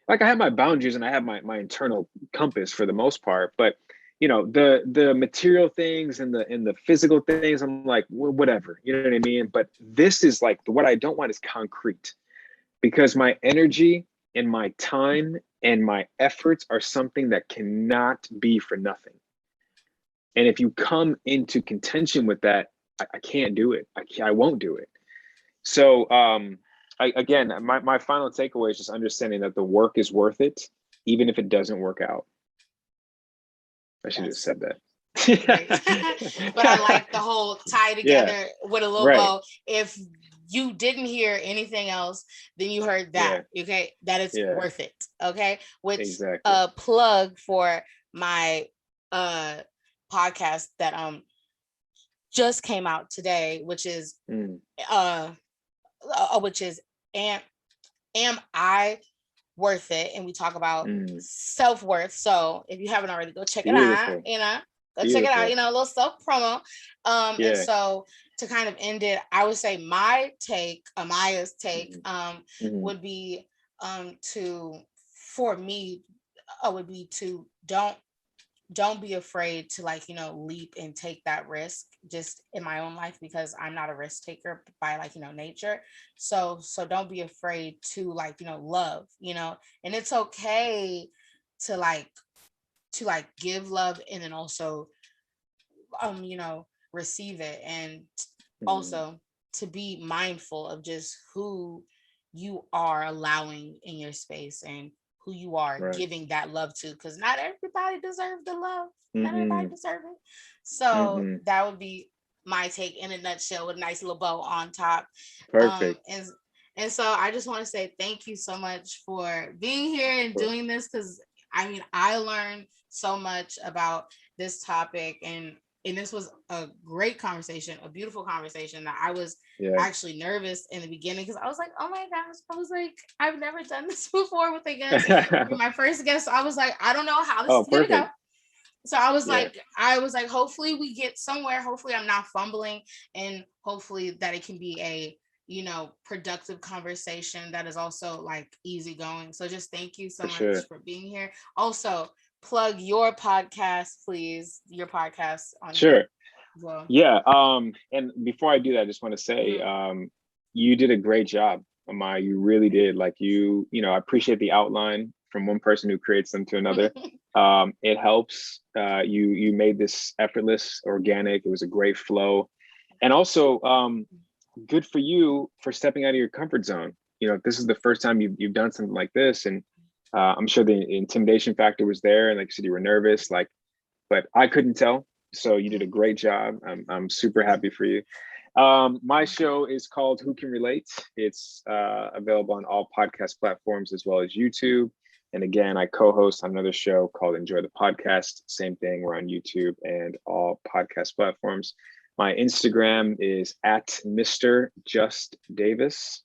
Like, I have my boundaries and I have my internal compass for the most part, but the material things and the physical things. I'm like, whatever, you know what I mean? But this is like, what I don't want is concrete, because my energy and my time and my efforts are something that cannot be for nothing. And if you come into contention with that, I can't do it. I won't do it. So again, my final takeaway is just understanding that the work is worth it, even if it doesn't work out. I should have said that. But I like the whole tie together with a little bow. If you didn't hear anything else, then you heard that. Okay, that it's worth it. Okay, which plug for my podcast that just came out today, which is am I worth it? And we talk about self-worth. So if you haven't already, go check it out. Go check it out. A little self promo. And so to kind of end it, I would say my take, Amaya's take, would be to don't be afraid to leap and take that risk, just in my own life, because I'm not a risk taker by nature. So don't be afraid to love, and it's okay to give love, and then also receive it, and also to be mindful of just who you are allowing in your space and who you are giving that love to, because not everybody deserves the love. Not everybody deserves it. So that would be my take in a nutshell, with a nice little bow on top. Perfect. And so I just want to say thank you so much for being here and doing this, because I learned so much about this topic, and this was a great conversation, a beautiful conversation, that I was actually nervous in the beginning, because I was like, oh my gosh, I was like, I've never done this before with a guest. My first guest, I was like, I don't know how this is going to go. So I was like, hopefully we get somewhere. Hopefully I'm not fumbling, and hopefully that it can be a, productive conversation that is also easygoing. So just thank you so much for being here. Also, plug your podcast, please. Your podcast on here. Well. Yeah. And before I do that, I just want to say, you did a great job, Amaya. You really did. I appreciate the outline from one person who creates them to another. It helps. You made this effortless, organic. It was a great flow. And also, good for you for stepping out of your comfort zone. This is the first time you've done something like this, and I'm sure the intimidation factor was there, and like you said, you were nervous, but I couldn't tell. So you did a great job. I'm super happy for you. My show is called Who Can Relate. It's available on all podcast platforms as well as YouTube. And again, I co-host on another show called Enjoy the Podcast. Same thing. We're on YouTube and all podcast platforms. My Instagram is at Mr. Just Davis.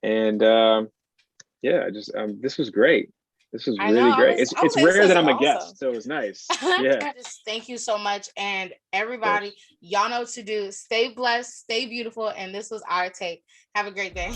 And this was great. This was really great. It's rare that I'm a guest, so it was nice. Yeah. Just thank you so much. And everybody, y'all know what to do. Stay blessed, stay beautiful. And this was our take. Have a great day.